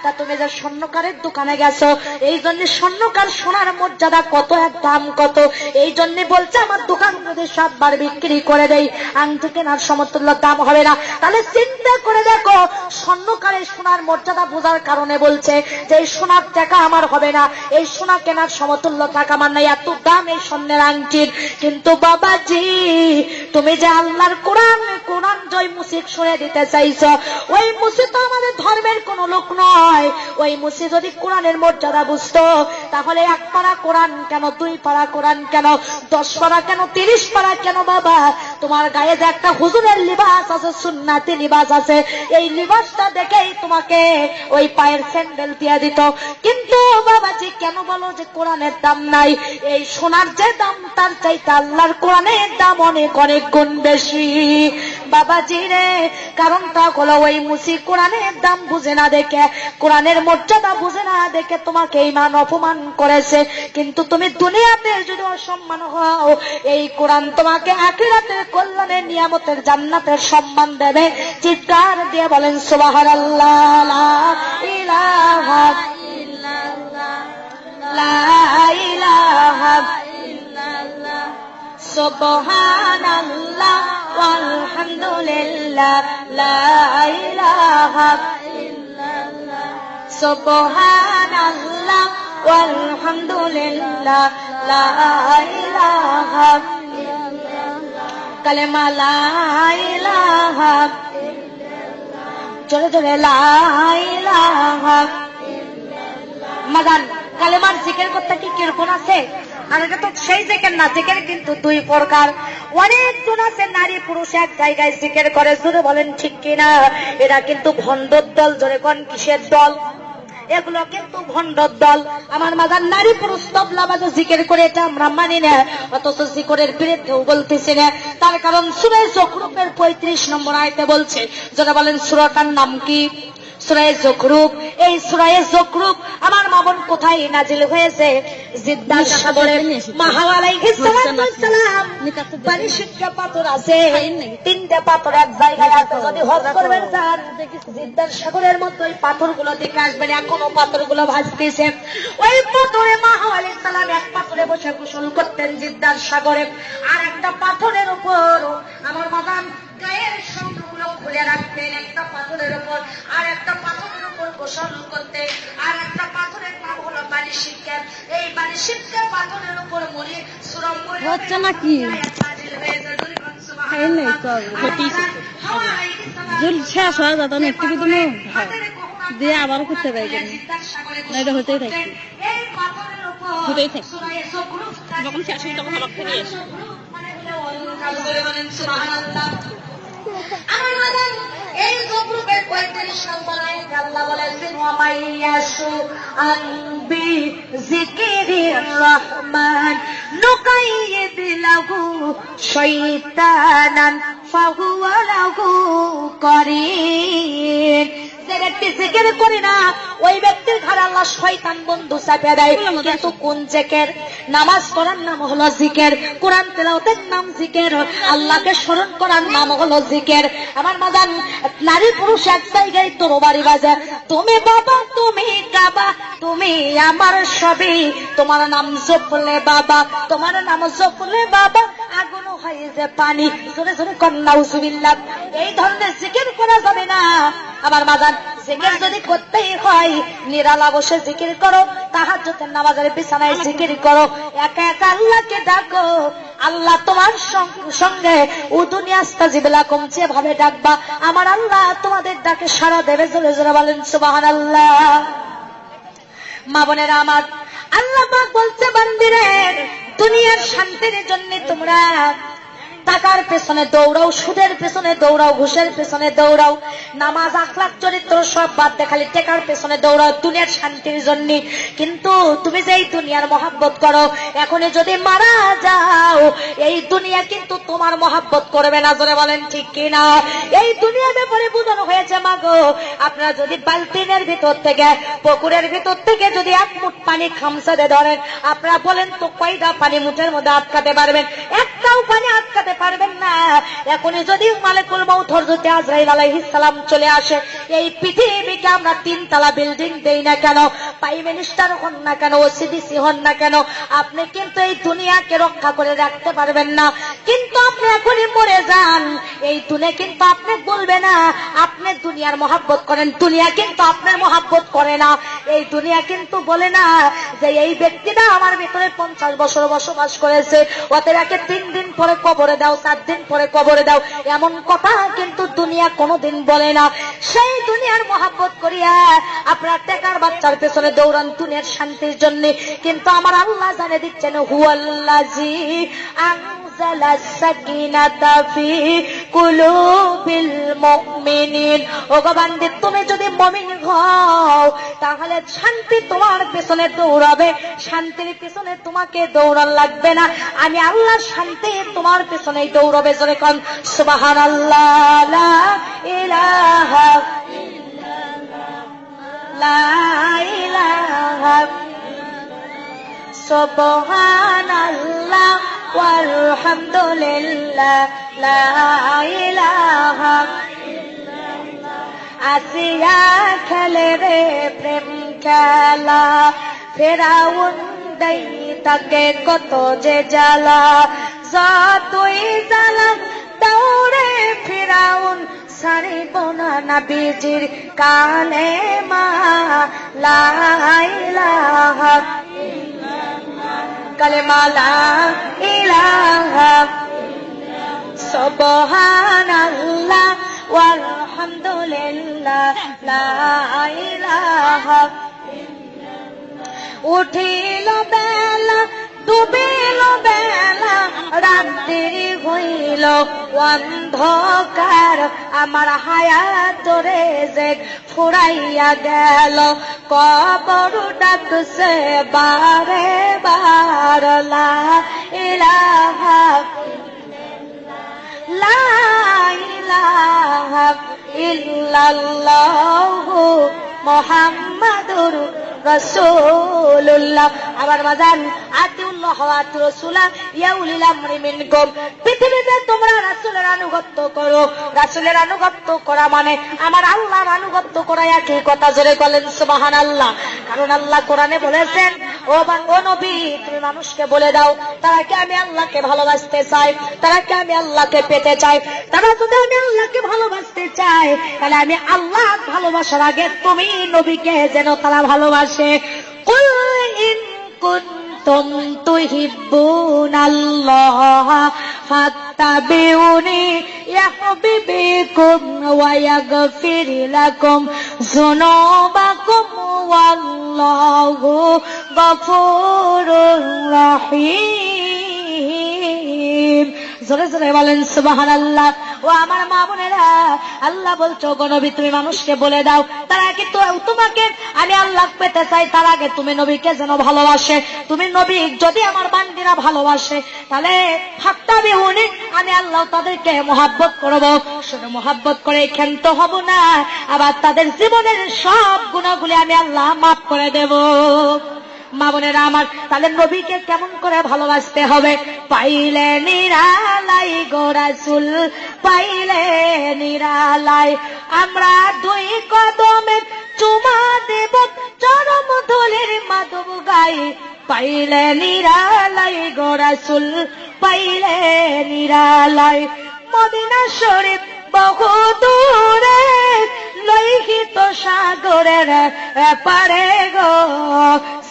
S1: তা তুমি যে স্বর্ণকারের দোকানে গেছো এই জন্য স্বর্ণকার সোনার মর্যাদা কত এক দাম কত, এই জন্য বলছে আমার দোকান যদি 7 বার বিক্রি করে দেই আংটি কেনার সমতুল্য দাম হবে না। তাহলে চিন্তা করে দেখো স্বর্ণকারের সোনার মর্যাদা বোঝার কারণে বলছে যে এই সোনার টাকা আমার হবে না, এই সোনা কেনার সমতুল্য টাকা আমার নাই, এত দাম এই স্বর্ণের আংটির। কিন্তু বাবাজি তুমি যে আল্লাহর কোরআন কোরআন জয় মুসিক শুনে দিতে চাইছ, ওই মুসি তো আমাদের ধর্মের কোন লোক নয়, ওই মুসি যদি কোরআনের মর্যাদা বুঝতো তাহলে 1 পারা কোরআন কেন, 2 পারা কোরআন কেন, 10 পারা কেন, 30 পারা কেন বাবা তোমার গায়ে যে একটা হুজুরের লিবাস আছে, সুন্নাতি লিবাস আছে, এই লিবাসটা দেখেই তোমাকে ওই পায়ের স্যান্ডেল দিয়ে দিত। কিন্তু বাবাজি কেন বলো যে কোরআনের দাম নাই? এই সোনার যে দাম তার চাইতে আল্লাহর কোরআনের দাম অনেক অনেক গুণ বেশি বাবাজি রে। কারণটা হলো ওই মুসি কোরআনের দাম বুঝে না দেখে, কোরআনের মর্যাদা বুঝে না দেখে তোমাকে ইমান অপমান করেছে। কিন্তু তুমি দুনিয়াতে যদি অসম্মান হও, এই কোরআন তোমাকে আখিরাতের কল্যাণের নিয়ামতের জান্নাতের সম্মান দেবে। চিৎকার দিয়ে বলেন সুবহানাল্লাহ, লা ইলাহা ইল্লাল্লাহ, লা ইলাহা ইল্লাল্লাহ, সুবহানাল্লাহ ওয়ালহামদুলিল্লাহ, লা ইলাহা ইল্লাল্লাহ, সুবহানাল্লাহ ওয়ালহামদুলিল্লাহ, লা ইলাহা ইল্লাল্লাহ, কালেমা লা ইলাহা ইল্লাল্লাহ, জোরে জোরে লা ইলাহা ইল্লাল্লাহ। মাদান কালেমার জিকির করতে কি কিরকম আছে? আর এটা তো সেই জিকির না, জিকির কিন্তু দুই প্রকার। অনেকজন আছে নারী পুরুষ এক জায়গায় জিকির করে, জোরে বলেন ঠিক কিনা? এরা কিন্তু ভণ্ডর দল। জোরে কোন কিসের দল? এগুলো কিন্তু ভণ্ডর দল। আমার মাদার নারী পুরুষ তবলা বাজে জিকির করে, এটা আমরা মানি না, অথচ জিকিরের বিরুদ্ধেও বলতেছি না। তার কারণ সূরা যুখরুফের 35 নম্বর আয়াতে বলছে, যারা বলেন সূরাটার নাম কি? সূরা যুখরুফ। এই সূরা যুখরুফ আমার মা বোন কোথায় নাজিল হয়েছে? জিদ্দার সাগরে মাহা আলাইহিস সালাম পারিশিক্কা পাথর আছে, 3টা পাথর এক জায়গায় আছে। যদি হজ করবেন যান, জিদ্দার সাগরের মধ্যে ওই পাথরগুলো দেখে আসবেন, এখনো পাথরগুলো ভাসতেছে। ওই পাথরে মাহা আলাইহিস সালাম এক পাথরে বসে গোসল করতেন জিদ্দার সাগরে, আর একটা পাথরের উপর আমার মাদান গায়ের সম্পূর্ণ খুলে রাখতেন, একটা পাথরের উপর আর একটা পাথরের উপর গোসল করতে। আর একটা পাথরের নাম হলো বালিশিক্কা। এই বালিশিক্কা পাথরের উপর মরি সূরা
S2: হচ্ছে না কি শেষ হয়ে যেত না, একটু কিন্তু দিয়ে আবার করতে পারি না, এটা হতেই থাকছে, হতেই থাকছে। যখন শেষ হয়ে তখন আবার ফিরে আসে।
S1: আমার মাদান এই যুখরুফের 35 নম্বর আয়াতে আল্লাহ বলেছেন, ওয়া মাইয়াশু আনবি যিকিরির রহমান নুকাইয়িদ লাহু শাইতানান ফাহুয়া লাহু করিন। যে ব্যক্তি জিকির করে না, ওই ব্যক্তির ঘরে আল্লাহ শয়তান বন্ধু চাপিয়ে দেয়। কিন্তু কোন জিকির? নামাজ পড়ার নাম হলো জিকির, কোরআন তেলাওয়াতের নাম জিকির, আল্লাহকে স্মরণ করার নাম হলো জিকির। আমার মাদান নারী পুরুষ এক জায়গায় তরবারি বাজে, তুমি বাবা তুমি কাবা তুমি আমার সবই, তোমার নাম জপলে বাবা, তোমার নাম জপলে বাবা আগুন হয় যে পানি। জোরে জোরে কন্যা উজুবিল্লাহ। এই ধরনের জিকির করা যাবে না। আমার মাদান জিকির যদি করতেই হয়, নিরালা বসে জিকির করো, তাহাজ্জুদের নামাজের বিছানায় জিকির করো, একা একা আল্লাহকে ডাকো। আল্লাহ তোমার সঙ্গে উদুনি আস্তাজিব লাকুম যেভাবে ডাকবা, আমার আল্লাহ তোমাদের ডাকে সাড়া দেবে। জোরে জোরে বলেন সুবহানাল্লাহ। মা বোনেরা আমার, আল্লাহ পাক বলছে, বান্দিরে দুনিয়ার শান্তির জন্য তোমরা টাকার পেছনে দৌড়াও, সুদের পেছনে দৌড়াও, ঘুষের পেছনে দৌড়াও, নামাজ আখলাক চরিত্র সব বাদ দিয়ে খালি টাকার পেছনে দৌড়াও দুনিয়ার শান্তির জন্য। কিন্তু তুমি যে এই দুনিয়ার মহাব্বত করো, এখনই যদি মারা যাও, এই দুনিয়া কিন্তু তোমার মহাব্বত করবে না। জোরে বলেন ঠিক কিনা? এই দুনিয়ার ব্যাপারে বোঝানো হয়েছে, মাগো আপনারা যদি বালতিনের ভিতর থেকে, পুকুরের ভিতর থেকে যদি এক মুঠ পানি খামসাতে ধরেন, আপনারা বলেন তো কয়টা পানি মুঠের মধ্যে আটকাতে পারবেন? একটাও পানি আটকাতে পারবেন না। এখনই যদি মালিকুল মউত হযরত আজরাইল আলাইহিস সালাম চলে আসে, এই পৃথিবীকে আমরা 3 তলা বিল্ডিং দেই না কেন, প্রাইম মিনিস্টার হন না কেন, ওসিডিসি হন না কেন, আপনি কিন্তু এই দুনিয়াকে রক্ষা করে রাখতে পারবেন না। কিন্তু আপনি এখনই মরে যান, এই দুনিয়া কিন্তু আপনি বলবে না আপনি দুনিয়ার মহাব্বত করেন, দুনিয়া কিন্তু আপনার মহাব্বত করে না। এই দুনিয়া কিন্তু বলে না যে এই ব্যক্তিটা আমার ভিতরে 50 বছর বসবাস করেছে, অতএব একে 3 দিন পরে কবরে দাও, 4 দিন পরে কবরে দাও, এমন কথা কিন্তু দুনিয়া কোনোদিন বলে না। সেই দুনিয়ার মহাব্বত করিয়া আপনার টাকার বাচ্চার পেছনে দৌড়ান দুনিয়ার শান্তির জন্য, কিন্তু আমার আল্লাহ জানে দিচ্ছেন, হুয়াল্লাযী আনজালাস সাকিনাতা ফি কুলুবিল মুমিনিন। ওগো বান্দী, তুমি যদি মুমিন হও তাহলে শান্তি তোমার পেছনে দৌড়াবে, শান্তির পেছনে তোমাকে দৌড়ান লাগবে না, আমি আল্লাহ শান্তি তোমার পেছনেই দৌড়াবে। জোরে কোন সুবহানাল্লাহ। লা ইলাহা লা ইলাহা সুবহানাল্লাহ ওয়ালহামদুলিল্লাহ লা ইলাহা। আসিয়া খেলে রে প্রেম খেলা, ফেরাউন দেই তাকে কত যে জ্বালা, যতই জ্বালা দৌড়ে ফেরাউন ছাড়িব না নবীজির কানে মা। লা ইলাহা কালেমা লা ইলাহা সুবহানাল্লাহ ওয়ালহামদুলিল্লাহ লা ইলাহা। উঠিল বেলা ডুবিল বেলা, রাত্রি হইল অন্ধকার, আমার হায়াত রে যে ফুরাইয়া গেল, কবর ডাকছে বারে বার। লা ইলাহা লা ইলাহা ইল্লাল্লাহু মুহাম্মাদুর রাসূলুল্লাহ। আমার বাজান, আতিউল্লাহ ওয়া আতিউর রাসূলা ইয়া উলিল আমরি মিনকুম। পৃথিবীতে তোমরা রাসূলের আনুগত্য করো। রাসূলের আনুগত্য করা মানে আমার আল্লাহর আনুগত্য করা একই কথা। জোরে বলেন সুবহানাল্লাহ। কারণ আল্লাহ কোরআনে বলেছেন, ও নবী, তুমি মানুষকে বলে দাও, তারা কি আমি আল্লাহকে ভালোবাসতে চাই, তারা কি আমি আল্লাহকে পেতে চাই। তারা যদি আমি আল্লাহকে ভালোবাসতে চায়, তাহলে আমি আল্লাহ ভালোবাসার আগে তুমি নবীকে যেন তারা ভালোবাসে। কুল ইন কুনতুম তুহিব্বুনাল্লাহ ফাত্তাবিউনি ইউহিব্বুকুম ওয়া ইয়াগফির লাকুম যুনুবাকুম ওয়াল্লাহু গফুরুর রহিম। জোরে জোরে বলেন সুবহানাল্লাহ। ও আমার মা বোনেরা, আল্লাহ বলছো, গো নবী, তুমি মানুষকে বলে দাও, তার আগে তো তোমাকে আমি আল্লাহ পেতে চাই, তার আগে তুমি নবীকে যেন ভালোবাসে। তুমি নবী যদি আমার বান্দিরা ভালোবাসে, তাহলে ফাত্তাবিউনি, আমি আল্লাহ তাদেরকে মহব্বত করব। শুধু মহব্বত করে ক্ষান্ত হব না, আবার তাদের জীবনের সব গুনাহগুলি আমি আল্লাহ মাফ করে দেব। মা বোনেরা আমার, তাহলে নবীকে কেমন করে ভালোবাসতে হবে? পাইলে নিরালাই গো রাসূল, পাইলে নিরালাই, আমরা দুই কদমে চুমা দেব, চরম ধুলির মাধব গাই। পাইলে নিরালাই গো রাসূল, পাইলে নিরালাই, মদিনা শরীফ বহু দূরে, লোহিত সাগরের পারে গো।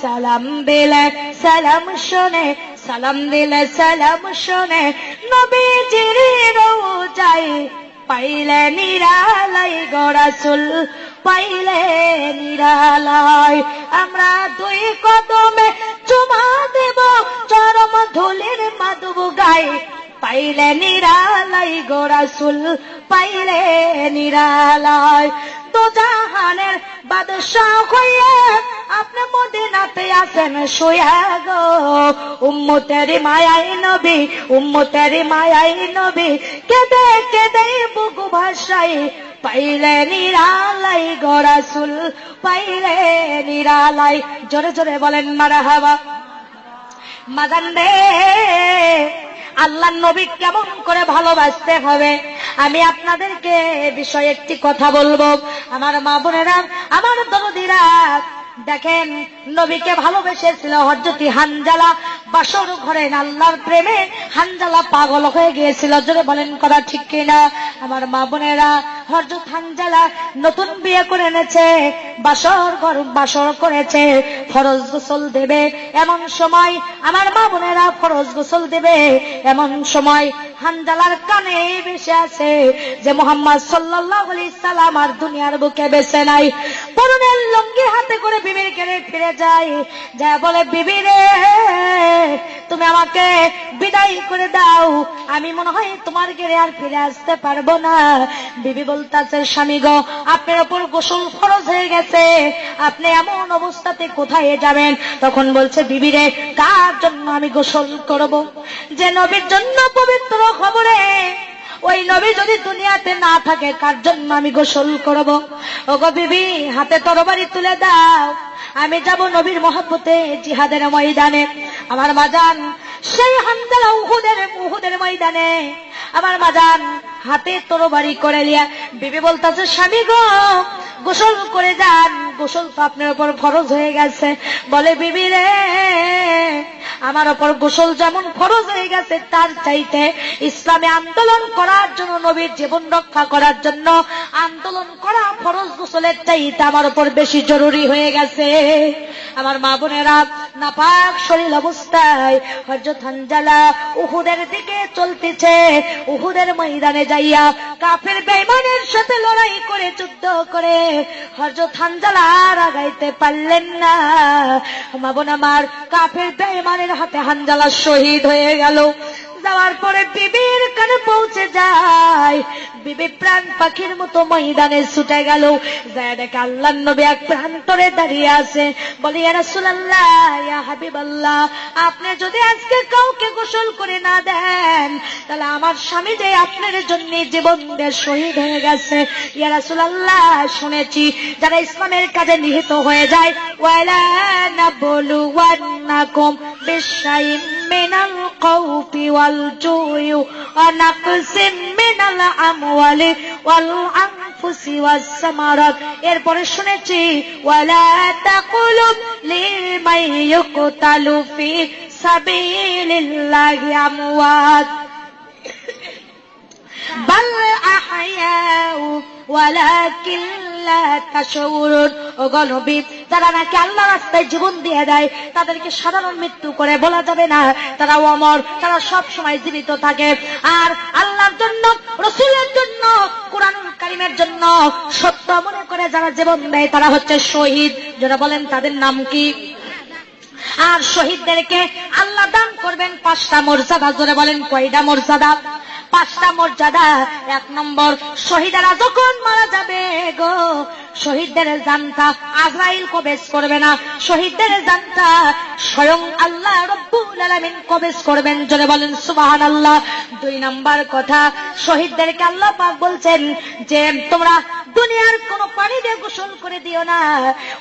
S1: সালাম দিলে সালাম শোনে, সালাম দিলে সালাম শোনে, নবীজির রওজায় পাইলে নিরালাই গো রাসূল, পাইলে নিরালাই, আমরা দুই কদমে চুমা দেব, চরম ধুলির মাধব গাই। পাইলে নিরালাই গো রাসূল, পাইলে নিরালাই, দোজাহানের বাদশাহ হইয়া আপনি মদিনাতে আছেন শুয়া গো। উম্মতের মায়াই নবী, উম্মতের মায়াই নবী, কেঁদে কেঁদে বুকু ভাসাই। পাইলে নিরালাই গো রাসূল, পাইলে নিরালাই। জোরে জোরে বলেন মারহাবা। মাজান রে, আল্লাহ নবী কেমন করে ভালোবাসতে হবে, আমি আপনাদেরকে বিষয়ে একটি কথা বলবো। আমার মা বোনেরা, আমার দরদিরা, দেখেন নবীকে ভালোবেসেছিল হযরত হানজালা। বাসর ঘরে আল্লাহর প্রেমে হানজালা পাগল হয়ে গিয়েছিল। জোরে বলেন কথা ঠিক কিনা? আমার মা বোনেরা, হযরত হানজালা নতুন বিয়ে করে এনেছে, বাসর করেছে, ফরজ গোসল দেবে এমন সময়, আমার মা বোনেরা, ফরজ গোসল দেবে এমন সময় হানজালার কানে ভেসে আছে যে মুহাম্মদ সাল্লাল্লাহু আলাইহি সাল্লাম আর দুনিয়ার বুকে বেঁচে নাই। পরনের লুঙ্গি হাতে করে বিবির ঘরে ফিরে যায়, যা বলে বিবি রে তুমি আমাকে বিদায় করে দাও, আমি মনে হয় তোমার ঘরে আর ফিরে আসতে পারবো না। বিবি বলতেছে স্বামী গো আপনার ওপর গোসল ফরজ হয়ে গেছে, আপনি এমন অবস্থাতে কোথায় যাবেন? তখন বলছে বিবি রে কার জন্য আমি গোসল করব? যে নবীর জন্য পবিত্র খবরে ওই নবী যদি দুনিয়াতে না থাকে কার জন্য আমি গোসল করব? ওগো বিবি হাতে তরবারি তুলে দাও, আমি যাব নবীর মহব্বতে জিহাদের ময়দানে। আমার মাজান সেই হামজালা উহুদের ময়দানে আমার মাজান হাতে তরবারি করে লিয়া বিবি বলতেছে স্বামী গো গোসল করে যান, গোসল তো আপনার উপর ফরজ হয়ে গেছে। বলে বিবি রে আমার উপর গোসল যেমন ফরজ হয়ে গেছে তার চাইতে ইসলামে আন্দোলন করার জন্য, নবীর জীবন রক্ষা করার জন্য আন্দোলন করা ফরজ গোসলের চাইতে আমার উপর বেশি জরুরি হয়ে গেছে। আমার মা বোনেরা নাপাক শরীর অবস্থায় হযরত হানজালা উহুদের দিকে চলতেছে। উহুদের ময়দানে যাইয়া কাফের বেঈমানের সাথে লড়াই করে যুদ্ধ করে হযরত হানজালা আর আগাইতে পারলেন না। মা বোন আমার কাফের বেঈমানের হাতে হানজালা শহীদ হয়ে গেল। যাওয়ার পরে বিবির কানে পৌঁছে যায়, বিবি প্রাণ পাখির মতো ময়দানে ছুটে গেল। যায় দেখে আল্লাহর নবী এক প্রান্তরে দাঁড়িয়ে আছে। বলি ইয়া রাসূলুল্লাহ ইয়া হাবিবাল্লাহ আপনি যদি আজকে কাউকে গোসল করে না দেন তাহলে আমার স্বামী যে আপনার জন্য জীবন দিয়ে শহীদ হয়ে গেছে। ইয়া রাসূলুল্লাহ শুনেছি যারা ইসলামের কাজে নিহত হয়ে যায় ওয়ালা নাবলুওয়ান্নাকুম বিশাইইম মিনাল খাউফি ওয়াল জুই ওয়া নাকসিম মিনাল আমওয়ালি ওয়াল আনফুসি ওয়াস সামারাত। এরপরে শুনেছি ওয়ালা তাকুলু লিমান ইউকতালু ফি সাবিলিল্লাহি আমওয়াত বাল আহয়াউ ওয়ালাকিন লা তাশউরুন। ওগো নবী যারা নাকি আল্লাহর রাস্তায় জীবন দিয়ে দেয় তাদেরকে সাধারণ মৃত্যু করে বলা যাবে না, তারা অমর, তারা সব সময় জীবিত থাকে। আর আল্লাহর জন্য, রাসূলের জন্য, কুরআনুল কারীমের জন্য সত্য মনে করে যারা জীবন দেয় তারা হচ্ছে শহীদ। যারা বলেন তাদের নাম কি? আর শহীদদেরকে আল্লাহ দান করবেন 5টা মর্যাদা। জোরে বলেন কয়টা মর্যাদা? 5টা মর্যাদা। 1 নম্বর, শহীদেরা যখন মারা যাবে গো শহীদদের জানটা আজরাইল কবজ করবে না, শহীদদের জানটা স্বয়ং আল্লাহ রব্বুল আলামিন কবজ করবেন। জোরে বলেন সুবহানাল্লাহ। 2 নম্বর কথা, শহীদদেরকে আল্লাহ পাক বলছেন যে তোমরা দুনিয়ার কোন পানি দিয়ে গোসল করে দিও না,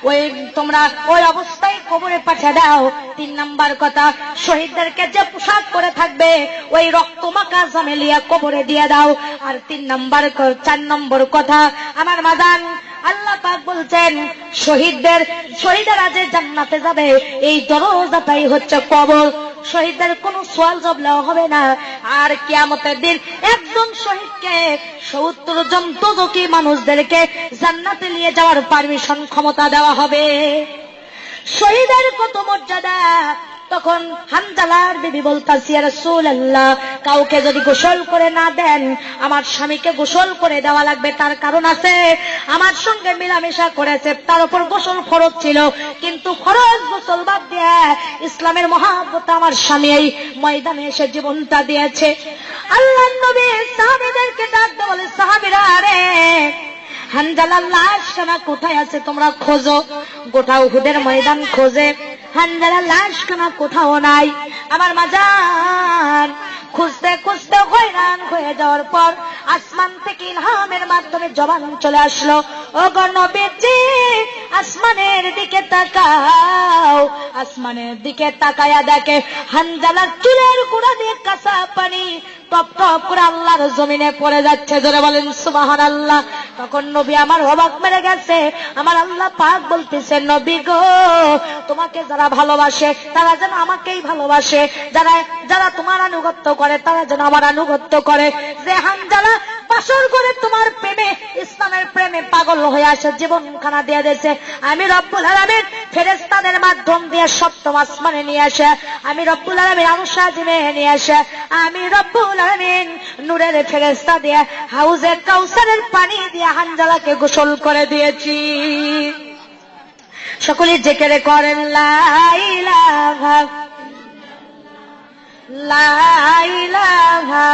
S1: ওই তোমরা ওই অবস্থায় কবরে পাঠিয়ে দাও। 3 নম্বর কথা, শহীদদেরকে যে পোশাক করে থাকবে ওই রক্ত মাখা জামেলিয়া কবরে দিয়ে দাও। আর 4 নম্বর কথা আমার মাদান আল্লাহ পাক বলছেন শহীদেরা যে জান্নাতে যাবে এই দরজাটাই হচ্ছে কবর। শহীদদের কোনো সওয়াল জবাব হবে না। আর কিয়ামতের দিন একজন শহীদকে 70 জন দোজখী মানুষদেরকে জান্নাতে নিয়ে যাওয়ার পারমিশন ক্ষমতা দেওয়া হবে। শহীদের কত মর্যাদা! তখন হানজালার বিবি বলতাছে ইয়া রাসূলুল্লাহ কাউকে যদি গোসল করে না দেন আমার স্বামীকে গোসল করে দেওয়া লাগবে। তার কারণ আছে, আমার সঙ্গে মেলামেশা করেছে, তার উপর গোসল ফরজ ছিল, কিন্তু ফরজ গোসল বাদ দিয়ে ইসলামের মহাব্বতে আমার স্বামী এই ময়দানে এসে জীবনটা দিয়েছে। আল্লাহর নবী সাহাবীদেরকে ডাক দিয়ে বলে সাহাবীরা রে হানজালার লাশখানা কোথায় আছে তোমরা খোঁজো। গোটা উহুদের ময়দান খোঁজে, হানজালার লাশখানা কোথাও নাই। আমার মাজান খুঁজতে খুঁজতে হয়রান হয়ে যাওয়ার পর আসমান থেকে ইলহামের মাধ্যমে জবান চলে আসলো, ও গো নবীজি আসমানের দিকে তাকাও। আসমানের দিকে তাকায়া দেখে হানজালার চুলের গোড়া দিয়ে কাঁচা পানি টপ টপ করে আল্লাহর জমিনে পড়ে যাচ্ছে। জোরে বলেন সুবহানাল্লাহ। তখন নবী আমার অবাক মেরে গেছে। আমার আল্লাহ পাক বলতেছে নবী গো তোমাকে যারা ভালোবাসে তারা যেন আমাকেই ভালোবাসে, যারা তোমার আনুগত্য করে তারা যেন আমার আনুগত্য করে। যে হানজালা বাসর করে তোমার প্রেমে ইসলামের প্রেমে পাগল হয়ে আসে, জীবনখানা দিয়ে দিয়েছে, আমি রব্বুল আলামিন ফেরেশতাদের মাধ্যম দিয়ে সপ্তম আসমানে নিয়ে আসে, আমি রব্বুল আলামিন আরশে আজিমে নিয়ে আসে, আমি রব্বুল আলামিন নূরের ফেরেশতা দিয়ে হাউজে কাউসারের পানি দিয়ে হানজালাকে গোসল করে দিয়েছি। সকলে জিকির করেন লা ইলাহা লা ইলাহা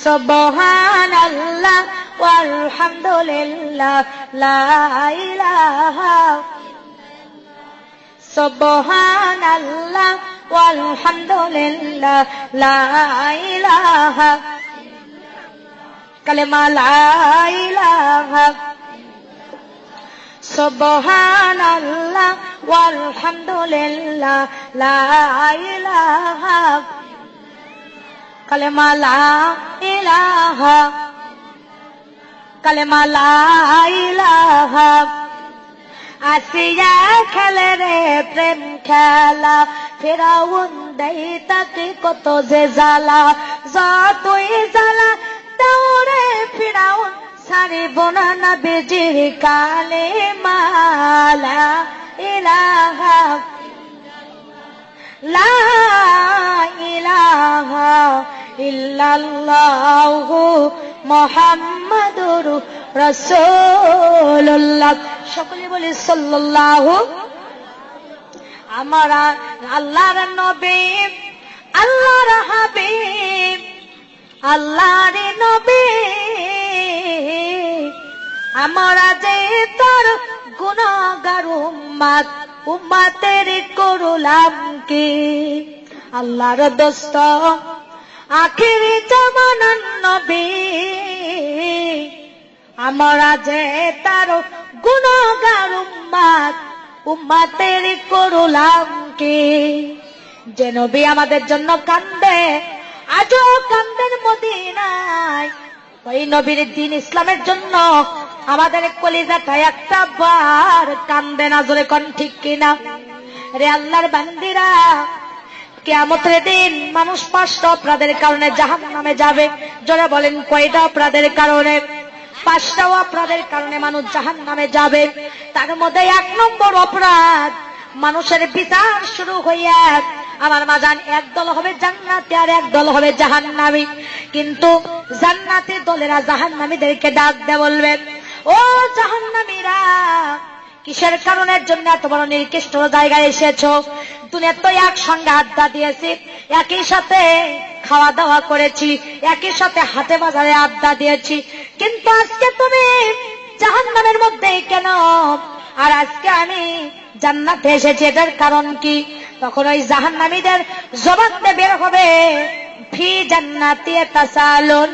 S1: সুবহানাল্লাহ ওয়ালহামদুলিল্লাহ লা ইলাহা সুবহানাল্লাহ ওয়ালহামদুলিল্লাহ লা ইলাহা কালেমা লা ইলাহা সুবহানাল্লাহ ওয়ালহামদুলিল্লাহ লা ইলাহা কালেমা লা ইলাহা কালেমা লা ইলাহা আসিয়া খেলে রে প্রেম খেলা ফেরাউন দেই তাকে কত যে জ্বালা যতই জ্বালা দৌড়ে ফেরাউন সারিব না নবীজির কালেমা লা ইলাহা লা ইলাহা ইল্লাল্লাহু মুহাম্মাদুর রাসূলুল্লাহ। সকলে বলি সাল্লাল্লাহু। আমরা আল্লাহর নবী আল্লাহর হাবিব আল্লাহর নবী আমরা যে তার গুনাহগার উম্মত উম্মতের করলাম কি আল্লাহর দোস্ত আখিরি জামানার নবী আমরা যে তার গুনাহগার উম্মত উম্মতের করলাম কি যে নবী আমাদের জন্য কান্দে আজও কান্দেন মদিনায় ওই নবীর দ্বীন ইসলামের জন্য আমাদের কলিজাটা একটা বার কান্দে না জোরে কোন ঠিক কিনা রে আল্লাহর বান্দিরা কিয়ামতের দিন মানুষ 5টা অপরাধের কারণে জাহান্নামে যাবে জোরে বলেন কয়টা অপরাধের কারণে 5টা অপরাধের কারণে মানুষ জাহান্নামে যাবে তার মধ্যে 1 নম্বর অপরাধ মানুষের বিচার শুরু হইয়া আমার মাজান একদল হবে জান্নাতি আর একদল হবে জাহান্নামী কিন্তু জান্নাতি দলেরা জাহান্নামীদেরকে ডাক দিয়ে বলবে ও জাহান্নামীরা কিসের কারণের জন্য এত বড় নিকৃষ্ট জায়গায় এসেছো দুনিয়া তো একসঙ্গে আড্ডা দিয়েছি একই সাথে খাওয়া দাওয়া করেছি একই সাথে হাটে বাজারে আড্ডা দিয়েছি কিন্তু আজকে তুমি জাহান্নামের মধ্যে কেন আর আজকে আমি জান্নাতে এসেছি এটার কারণ কি তখন ওই জাহান্নামীদের জবাব দিয়ে বের হবে ফি জান্নাতি তাসালুন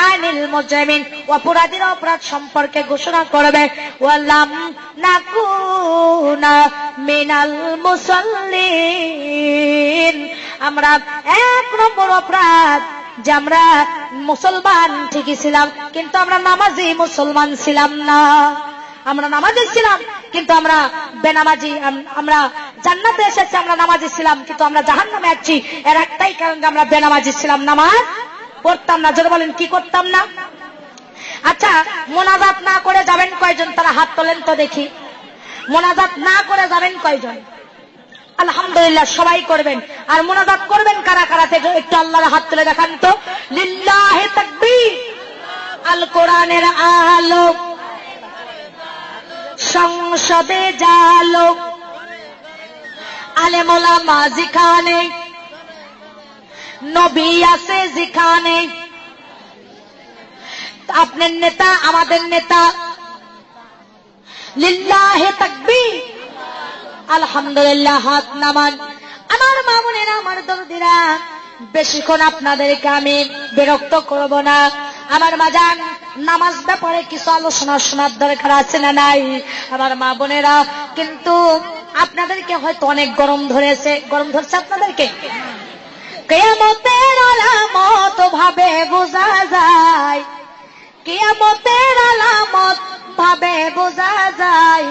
S1: আনিল মুজরিমিন অপরাধীর অপরাধ সম্পর্কে ঘোষণা করবে ওয়ালাম নাকুনা মিনাল মুসাল্লিন আমরা 1 নম্বর অপরাধ যে আমরা মুসলমান ঠিকই ছিলাম কিন্তু আমরা নামাজি মুসলমান ছিলাম না আমরা নামাজি ছিলাম কিন্তু আমরা বেনামাজি আমরা জান্নাতে এসেছি আমরা নামাজি ছিলাম কিন্তু আমরা জাহান্নামে যাচ্ছি এর একটাই কারণ যে আমরা বেনামাজি ছিলাম নামাজ পড়তাম না জোরে বলেন কি করতাম না আচ্ছা মোনাজাত না করে যাবেন কয়জন তারা হাত তোলেন তো দেখি মোনাজাত না করে যাবেন কয়জন আলহামদুলিল্লাহ সবাই করবেন আর মোনাজাত করবেন কারা কারা থেকে একটু আল্লাহর হাত তুলে দেখান তো লিল্লাহি তাকবীর আল কোরআনের আলো সংসদে জালো আলেম ওলামা যেখানে নবী আছে যেখানে আপনার নেতা আমাদের নেতা লিল্লাহি তাকবীর আলহামদুলিল্লাহ হাত নামান আমার মা বোনেরা আমার দরদিরা বেশিক্ষণ আপনাদেরকে আমি বিরক্ত করব না আমার মাজান নামাজ ব্যাপারে কিছু আলোচনা শোনার দরকার আছে না নাই আমার মা বোনেরা কিন্তু আপনাদেরকে হয়তো অনেক গরম ধরেছে আপনাদেরকে কিয়ামতের আলামত ভাবে বোঝা যায় কিয়ামতের আলামত ভাবে বোঝা যায়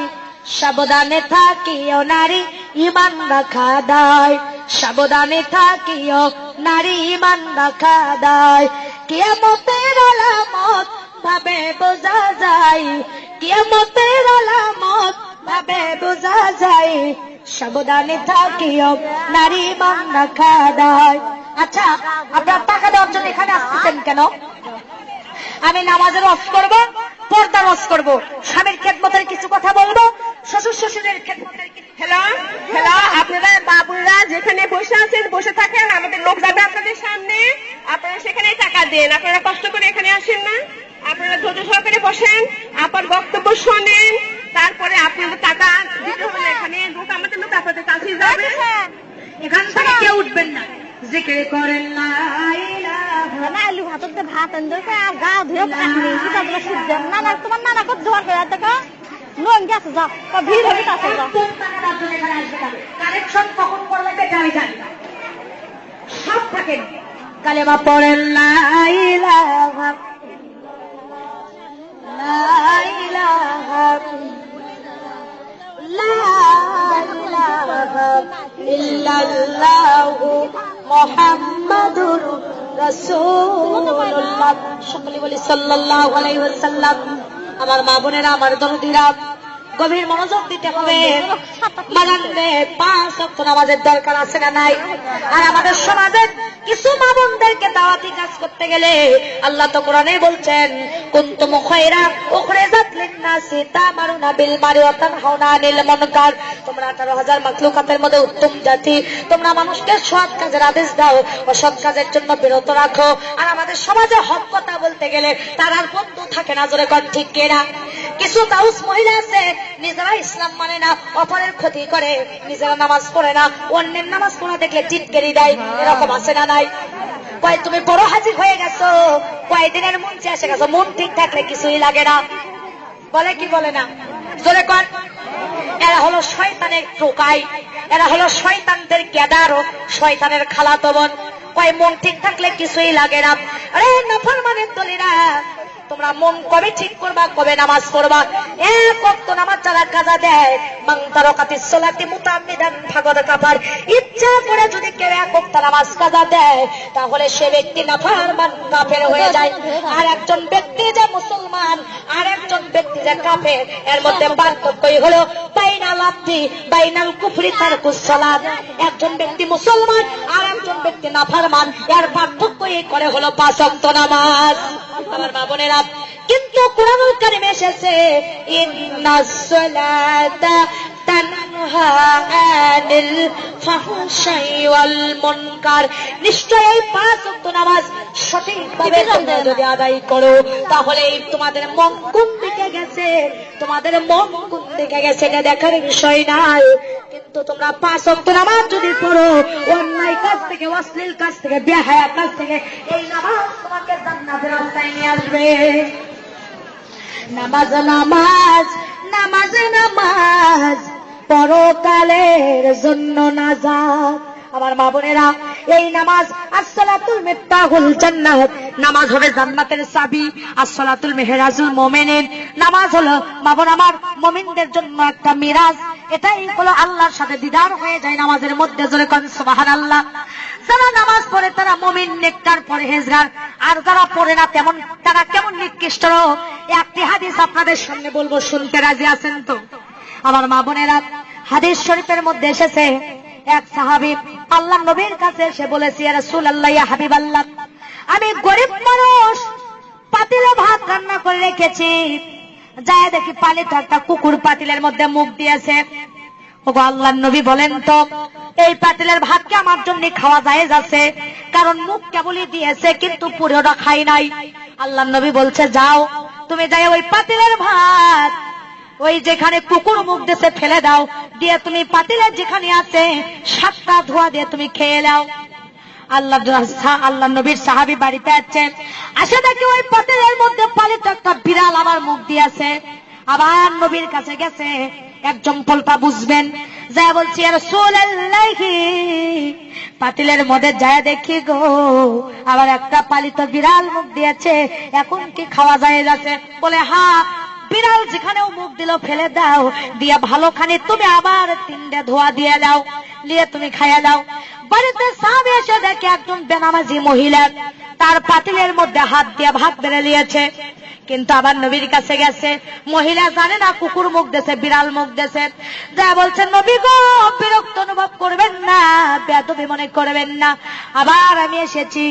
S1: সাবধানে থাকিও নারী ঈমান রাখা দায় সাবধানে থাকিও নারী ঈমান রাখা দায় কিয়ামতের আলামত ভাবে বোঝা যায় কিয়ামতের আলামত ভাবে বোঝা যায় সাবধানে থাকিও নারী ঈমান রাখা দায় আচ্ছা আপনারা টাকা দেওয়ার জন্য এখানে আসছেন কেন আমি নামাজের ওয়াজ করব পর্দার ওয়াজ করব স্বামীর খেদমতের কিছু কথা বলবো শ্বশুর শ্বশুরের খেদমতের
S3: হ্যালো হ্যালো, আপনারা বাবুরা যেখানে বসে আছেন বসে থাকেন, আমাদের লোক যাবে আপনাদের সামনে, আপনারা সেখানেই টাকা দেন। আপনারা কষ্ট করে এখানে আসেন না, আপনারা ধৈর্য সহকারে বসেন, আপনার বক্তব্য শোনেন, তারপরে আপনাদের টাকা দিতে হবে। এখানে লোক, আমাদের লোক আপনাদের কাছেই যাবে।
S1: এখান থেকে কেউ উঠবেন না, জিকির করেন লা ইলাহা।
S2: না আলু ভাততে ভাত আনতে আর গা ধুয়ে পানি সেটা তোমরা সূর্য নানা তোমার নানা কত জোয়ার করে দেখো লোন গেছে যাও ভিড় হবে তাতে যাও।
S1: কালেকশন কখন করবে এটা আমি জানি না, সব থাকেন। কালেমা পড়েন লা ইলাহা লা ইলাহা লা ইলাহা ইল্লাল্লাহু মুহাম্মাদুর রাসূলুল্লাহ। সকলে বলি সাল্লাল্লাহু আলাইহি ওয়াসাল্লাম। আমার মা বোনেরা, আমার দরদিরা, গভীর মনোযোগ দিতে হবে। মানানবে 5 ওয়াক্ত নামাজের দরকার আছে না নাই? আর আমাদের সমাজের কিছু মা বোনদেরকে দাওয়াতি কাজ করতে গেলে আল্লাহ তো কোরআনে বলছেন, কুনতুম খায়রা উখরিজাত লিন-নাসি তা'মারুনা বিল মারুফি ওয়া তানহাউনা আনিল মুনকার। তোমরা 18,000 মাখলুকাতের মধ্যে উত্তম জাতি, তোমরা মানুষকে সৎ কাজের আদেশ দাও, অসৎ কাজের জন্য বিরত রাখো। আর আমাদের সমাজে হক কথা বলতে গেলে তার আর বন্ধু থাকে না, জোরে কর ঠিক কিনা? কিছু তাউস মহিলা আছে, নিজেরা ইসলাম মানে না, অপরের ক্ষতি করে, নিজেরা নামাজ পড়ে না, অন্যের নামাজ পড়া দেখলে টিটকেরি দেয়। এরকম আছে না নাই? কয় তুমি বড় হাজির হয়ে গেছো, কয়েকদিনের মঞ্চে এসে গেছো, মন ঠিক থাকলে কিছুই লাগে না, বলে কি বলে না? জোরে কর। এরা হলো শয়তানের টোকাই, এরা হলো শয়তানদের গ্যাদার ও শয়তানের খালাতো বোন। কয় মন ঠিক থাকলে কিছুই লাগে না। আরে নাফরমানের দলেরা, তোমরা মন কবে ঠিক করবা, কবে নামাজ পড়বা? এক ওয়াক্ত নামাজ যারা কাজা দেয়, মান তারাকাতিস সালাতি মুতাআম্মিদান ফাকাদ কাফার। ইচ্ছা করে যদি কেউ এক ওয়াক্ত নামাজ কাজা দেয়, তাহলে সে ব্যক্তি নাফরমান কাফের হয়ে যায়। আর একজন ব্যক্তি যে মুসলমান, আর একজন ব্যক্তি যে কাফের, এর মধ্যে পার্থক্যই হলো বাইনাল আবদি বাইনাল কুফরি তারকুস সালাত। একজন ব্যক্তি মুসলমান, আর একজন ব্যক্তি নাফরমান, এর পার্থক্যই করে হলো 5 ওয়াক্ত নামাজ। আমার মা বোনেরা, কিন্তু কোরআনুল কারীমে এসেছে ইন্নাস সালাতা তানহা আনিল ফাহশাই ওয়াল মুনকার। নিশ্চয়ই 5 ওয়াক্ত নামাজ সঠিকভাবে তোমরা যদি আদায় করো, তাহলে তোমাদের মন কোন দিকে গেছে, তোমাদের মন কোন দিকে গেছে এটা দেখার বিষয় নাই। কিন্তু তোমরা 5 ওয়াক্ত নামাজ যদি পড়ো, অন্যায় কাজ থেকে, অশ্লীল কাজ থেকে, বেহায়া কাজ থেকে, এই নামাজ তোমাকে জান্নাতের রাস্তায় নিয়ে আসবে। নামাজ নামাজ নামাজ নামাজ পরকালের জন্য নাজাত। আমার মা বোনেরা, এই নামাজ আসসালাতুল মিফতাহুল জান্নাত, নামাজ হবে জান্নাতের চাবি। আসসালাতুল মেহরাজুল মুমিনিন, নামাজ হলো মা বোন আমার মুমিনদের জন্য একটা মিরাজ। এটাই হলো আল্লাহর সাথে দিদার হয়ে যায় নামাজের মধ্যে। জোরে কোন সুবহানাল্লাহ। যারা নামাজ পড়ে তারা মুমিন, নেককার, পরহেজগার। আর যারা পড়ে না তেমন তারা কেমন নিকৃষ্ট। একটি হাদিস আপনাদের সামনে বলবো, শুনতে রাজি আছেন তো? আমার মা বোনেরা, হাদিস শরীফের মধ্যে এসেছে, এক সাহাবী আল্লাহর নবীর কাছে এসে বলেছে, ইয়া রাসূলুল্লাহ, ইয়া হাবিবাল্লাহ, আমি গরিব মানুষ, পাতিলে ভাত রান্না করে রেখেছি, যায় দেখি পালিত একটা কুকুর পাতিলের মধ্যে মুখ দিয়েছে। ওগো আল্লাহর নবী, বলেন তো এই পাতিলের ভাত কি আমার জন্য খাওয়া জায়েজ আছে? কারণ মুখ কেবলই দিয়েছে, কিন্তু পুরোটা খাই নাই। আল্লাহর নবী বলছে, যাও তুমি যাই ওই পাতিলের ভাত ওই যেখানে কুকুর মুখ দিয়েছে ফেলে দাও, দিয়ে তুমি পাতিলের যেখানে আছে 7টা ধোয়া দিয়ে তুমি খেয়ে নাও। আল্লাহ নবীর সাহাবী বাড়িতে আছেন, আসে দেখি ওই পাতিলের মধ্যে পালিত একটা বিড়াল আমার মুখ দিয়েছে। আবার নবীর কাছে গেছে, একজন পল্পা বুঝবেন, যা বলছি, ইয়া রাসূলুল্লাহ, পাতিলের মধ্যে যায় দেখি গো আবার একটা পালিত বিড়াল মুখ দিয়েছে, এখন কি খাওয়া যায় যাচ্ছে? বলে, হ্যাঁ, বিড়াল যেখানেও মুখ দিল ফেলে দাও, দিয়া ভালো খানি তুমি আবার 3টে ধোয়া দিয়ে দাও, নিয়ে তুমি খাইয়া দাও। বাড়িতে সাহাবী এসে দেখে একজন বেনামাজি মহিলা তার পাতিলের মধ্যে হাত দিয়ে ভাত বেড়ে নিয়েছে। কিন্তু আবার নবীর কাছে গেছে, মহিলা জানে না কুকুর মুখ দেছে, বিড়াল মুখ দেছে, যা বলছেন নবী গো বিরক্ত অনুভব করবেন না, বেয়াদবি মনে করবেন না, আবার আমি এসেছি,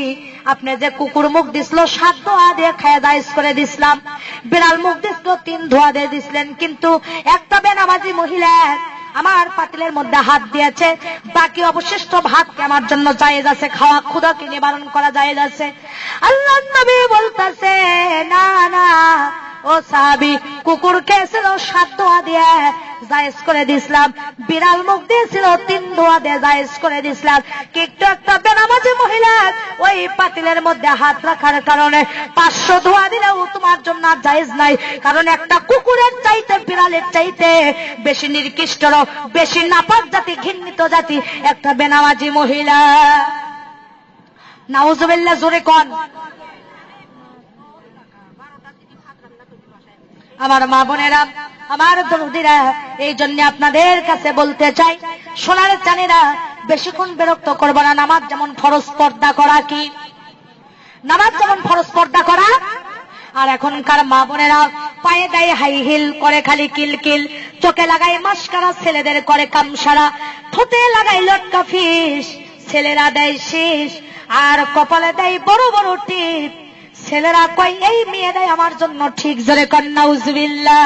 S1: আপনি যে কুকুর মুখ দিছিল 7 ধোয়া দিয়ে খায়া দাইজ করে দিছিলাম, বিড়াল মুখ দিছিল 3 ধোয়া দিয়ে দিছিলেন, কিন্তু একটা বেনামাজি মহিলা আমার পাতিলের মধ্যে হাত দিয়েছে, বাকি অবশিষ্ট ভাতকে আমার জন্য জায়েজ আছে, খাওয়া ক্ষুধাকে নিবারণ করা জায়েজ আছে। আল্লাহর নবী বলতেছে না না ও সাহাবী, কুকুর খেয়েছিল 7 ধোয়া দিয়ে জায়েজ করে দিছিলাম, বিড়াল মুখ দিয়েছিল 3 ধোয়া দিয়ে জায়েজ করে দিছিলাম, কিন্তু একটা বেনামাজি মহিলা ওই পাতিলের মধ্যে হাত রাখার কারণে 500 ধোয়া দিলেও তোমার জন্য জায়েজ নাই, কারণ একটা কুকুরের চাইতে বিড়ালের চাইতে বেশি নিকৃষ্ট, বেশি নাপাক জাতি, ঘৃণিত জাতি একটা বেনামাজি মহিলা। নাউজুবিল্লাহ, জোরে কোন। আমার মা বোনেরা, আমার দরদিরা, এই জন্য আপনাদের কাছে বলতে চাই, সোনার চানেরা বেশিক্ষণ বিরক্ত করব না। নামাজ যেমন ফরজ, পর্দা করা কি? নামাজ যেমন ফরজ, পর্দা করা। আর এখনকার মা বোনেরা পায়ে দেয় হাই হিল, করে খালি কিলকিল, চোখে লাগায় মাস্কারা, ছেলেদের করে কামসারা, ঠোঁটে লাগায় লটকা ফিস, ছেলেরা দেয় শীষ, আর কপালে দেয় বড় বড় টিপ, ছেলেরা কয় এই মেয়েরাই আমার জন্য ঠিক, জোরে কর নাউজুবিল্লাহ।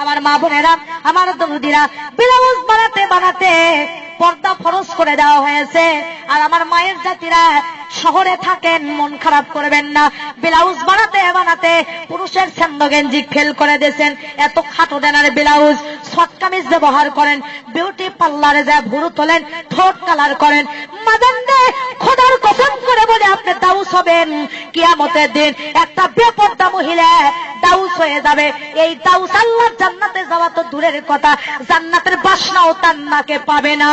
S1: আমার মা বোনেরা, আমার দরদিরা, ব্লাউজ বানাতে বানাতে পর্দা ফরজ করে দেওয়া হয়েছে। আর আমার মায়ের জাতিরা শহরে থাকেন, মন খারাপ করবেন না, ব্লাউজ বানাতে বানাতে পুরুষের ছন্দ গেঞ্জি ফেল করে দিয়েছেন, এত খাটো দেনার ব্লাউজ, শর্ট কামিজ ব্যবহার করেন, বিউটি পার্লারে যায় ভুরু তোলেন, ঠোঁট কালার করেন, মাদান্ডে খোদার কসম করে বলে আপনি দাউস হবেন কিয়ামতের দিন। একটা বেপর্দা মহিলা দাউস হয়ে যাবে, এই দাউস আল্লাহর জান্নাতে যাওয়া তো দূরের কথা, জান্নাতের বাসনাও তার নাকে পাবে না।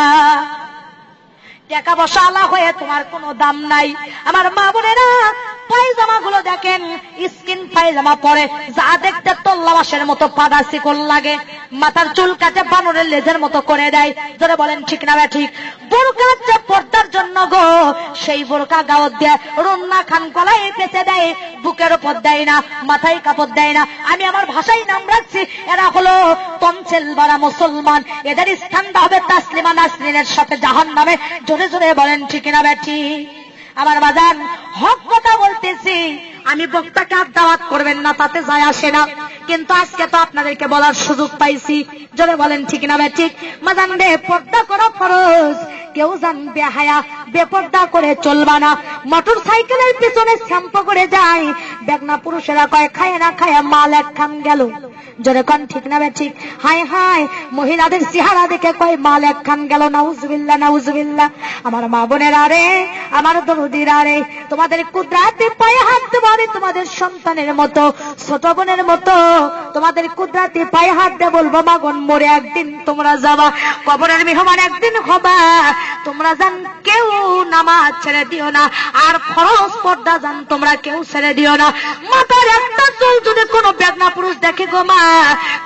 S1: টাকা পয়সা আলা হয়ে তোমার কোনো দাম নাই। আমার মা বোনেরা, পায়জামা গুলো দেখেন, স্কিন পায়জামা পরে যা দেখতে তল্লাবাসের মতো পাদা শিকল লাগে, মাথার চুল কাটে বানরের লেজের মতো করে দেয়, ধরে বলেন ঠিক না ঠিক? বোরকা যে পর্দার জন্য গো, সেই বোরকা গাওয়াত দিয়ে রন্না খান গলায় পেঁচে দেয়, বুকের উপর দেয় না, মাথায় কাপড় দেয় না। আমি আমার ভাষায় নাম রাখছি, এরা হলো তনসেল বারা মুসলমান, এদের স্থানটা হবে তাসলিমা নাসরিনের সাথে জাহান্নামে। জোরে জোরে বলেন ঠিক না বেঠি? আমার বাজান, হক কথা বলতেছি, আমি বক্তাকে আর দাওয়াত করবেন না, তাতে যায় আসে না, কিন্তু আজকে তো আপনাদেরকে বলার সুযোগ পাইছি, জোরে বলেন ঠিক না ঠিক? বাজান রে, পর্দা করা ফরজ, কেউ জান বেহায়া বেপর্দা করে চলবা না। মোটর সাইকেলের পিছনে শ্যাম্পু করে যায়, বেগনা পুরুষেরা কয় খায় না খায়া মাল এক খান গেল, জোরে কোন ঠিক না ঠিক? হায় হায়, মহিলাদের চেহারা দেখে কয় মাল এক খান গেল, নাউজুবিল্লাহ নাউজুবিল্লাহ। আমার মা বোনেরা রে, আমার দরদিরা রে, তোমাদের কুদরাতে পায়ে হাত দেবো, তোমাদের সন্তানের মতো, ছোট বোনের মতো, তোমাদের কুদরাতে পায়ে হাত দিয়ে বলবো, মাগন মরে একদিন তোমরা যাবা, কবরের মেহমান একদিন হবা, তোমরা জান কেউ নামাজ ছেড়ে দিও না, আর ফরজ পর্দা জান তোমরা কেউ ছেড়ে দিও না। মাথার একটা চুল যদি কোনো বেগনা পুরুষ দেখে গো মা,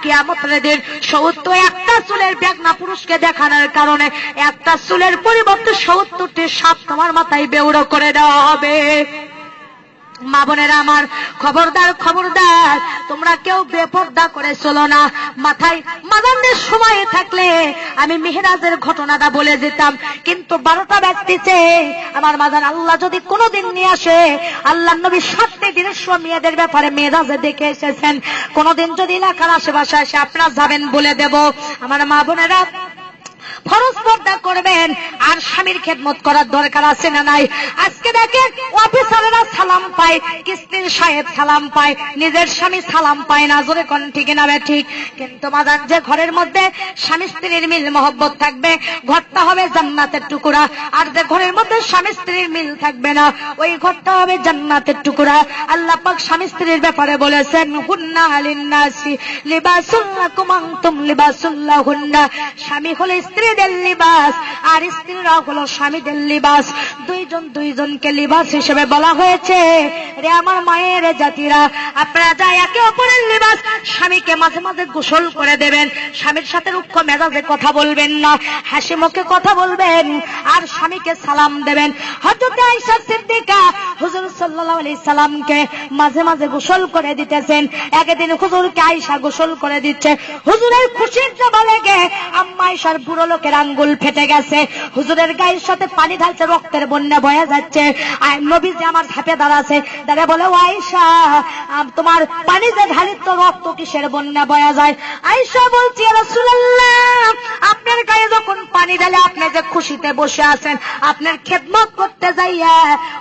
S1: কিয়ামতের দিন 71টা চুলের বেগনা পুরুষকে দেখানোর কারণে একটা চুলের পরিবর্তে 70টি সাপ তোমার মাথায় বেউড়ো করে দেওয়া হবে। মা বোনেরা আমার, খবরদার খবরদার, তোমরা কেউ বেপর্দা করে চলো না। মাথায় মাদানের সময় থাকলে আমি মেহেরাজের ঘটনাটা বলে যেতাম, কিন্তু 12টা বাজতেছে। আমার মাদান, আল্লাহ যদি কোনোদিন নিয়ে আসে, আল্লাহ নবী 7টি দৃশ্য মেয়েদের ব্যাপারে মেহেরাজে দেখে এসেছেন, কোনোদিন যদি এলাকার আশেপাশে এসে আপনারা যাবেন বলে দেব। আমার মা বোনেরা, ফরজ পর্দা করবেন, আর স্বামীর খেদমত করার দরকার আছে না নাই? আজকে দেখেন অফিসারেরা সালাম পায়, কিস্তির সাহেব সালাম পায়, নিজের স্বামী সালাম পায় না, জোরে কোন ঠিক না ঠিক? কিন্তু মাদান, যে ঘরের মধ্যে স্বামী স্ত্রীর মিল মহব্বত থাকবে, ঘরটা হবে জান্নাতের টুকরা। আর যে ঘরের মধ্যে স্বামী স্ত্রীর মিল থাকবে না, ওই ঘরটা হবে জান্নাতের টুকরা। আল্লাহ পাক স্বামী স্ত্রীর ব্যাপারে বলেছেন, হুন্না লিন্নাসি লিবাসুল লাকুম আনতুম লিবাসুল লাহুন্না। স্বামী হলো স্ত্রীদের লিবাস, আর স্ত্রীরা হলো স্বামীদের লিবাস। দুইজন দুইজনকে লিবাস হিসেবে বলা হয়েছে। রে আমার মায়ের জাতিরা, আপনারা যা একে অপরের লিবাস, স্বামীকে মাঝে মাঝে গোসল করে দেবেন, স্বামীর সাথে রুক্ষ মেজাজে কথা বলবেন না, হাসি মুখে কথা বলবেন, আর স্বামীকে সালাম দেবেন। হযরত আয়েশা সিদ্দিকা হুজুর সাল্লাল্লাহু আলাইহি সাল্লামকে মাঝে মাঝে গোসল করে দিতেছেন। একদিন হুজুরকে আয়েশা গোসল করে দিচ্ছে, হুজুরের খুশির চাপা লেগে আম্মা আয়েশার বুড়ো লোকের আঙ্গুল ফেটে গেছে, হুজুরের গায়ের সাথে পানি ঢালছে, রক্তের বন্যা বয়ে যাচ্ছে। আর নবীজি আমার ধাপে দাঁড়াছে, দাঁড়া বলে, ও আয়েশা, তোমার পানি যে ঢালি তো রক্ত কিসের বন্যা বয়ে যায়? আয়েশা বলছি, ইয়া রাসূলুল্লাহ, আপনার গায়ে যখন পানি ঢালে আপনি যে খুশিতে বসে আছেন, আপনার খেদমত করতে যাইয়া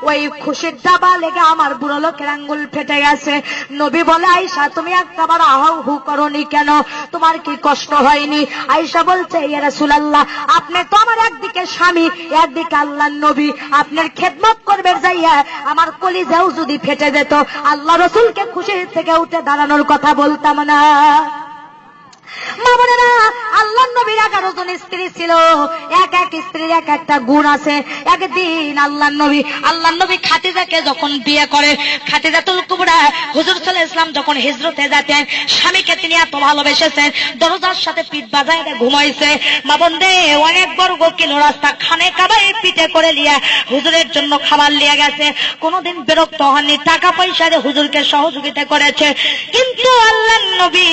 S1: ওই খুশির দাবা লেগে আমার বুড়ো লোকের আঙ্গুল ফেটে গেছে। নবী বলে, আয়েশা তুমি একবার আহাউ হু করনি কেন? তোমার কি কষ্ট হয়নি? আয়েশা বলছে, ইয়া রাসূলুল্লাহ, আপনি তো আমার একদিকে স্বামী, একদিকে আল্লাহর নবী, আপনার খেদমত করবে যাইয়া আমার কলিজাও যদি ফেটে যেত, আল্লাহ রাসূলকে খুশি থেকে উঠে দাঁড়ানোর কথা বলতাম না। মা বোনেরা, আল্লাহর নবীর 11 জন স্ত্রী ছিল, এক এক স্ত্রীর এক একটা গুণ আছে। একদিন আল্লাহর নবী খাদিজাকে যখন বিয়ে করে, খাদিজাতুল কুবরা, হুজুর সাল্লাল্লাহু আলাইহি ওয়াসাল্লাম যখন হিজরতে যেতেন, স্বামীকে তিনি এত ভালোবেসেছেন, দরজার সাথে পিঠ বাজায় ঘুমাইছে। মা বোনদে, অনেক বড় কিলো রাস্তা খানে কাবাই পিঠে করে লিয়া হুজুরের জন্য খাবার লিয়ে গেছে। কোনোদিন বিরক্ত হননি, টাকা পয়সা দিয়ে হুজুরকে সহযোগিতা করেছে। কিন্তু আল্লাহর নবী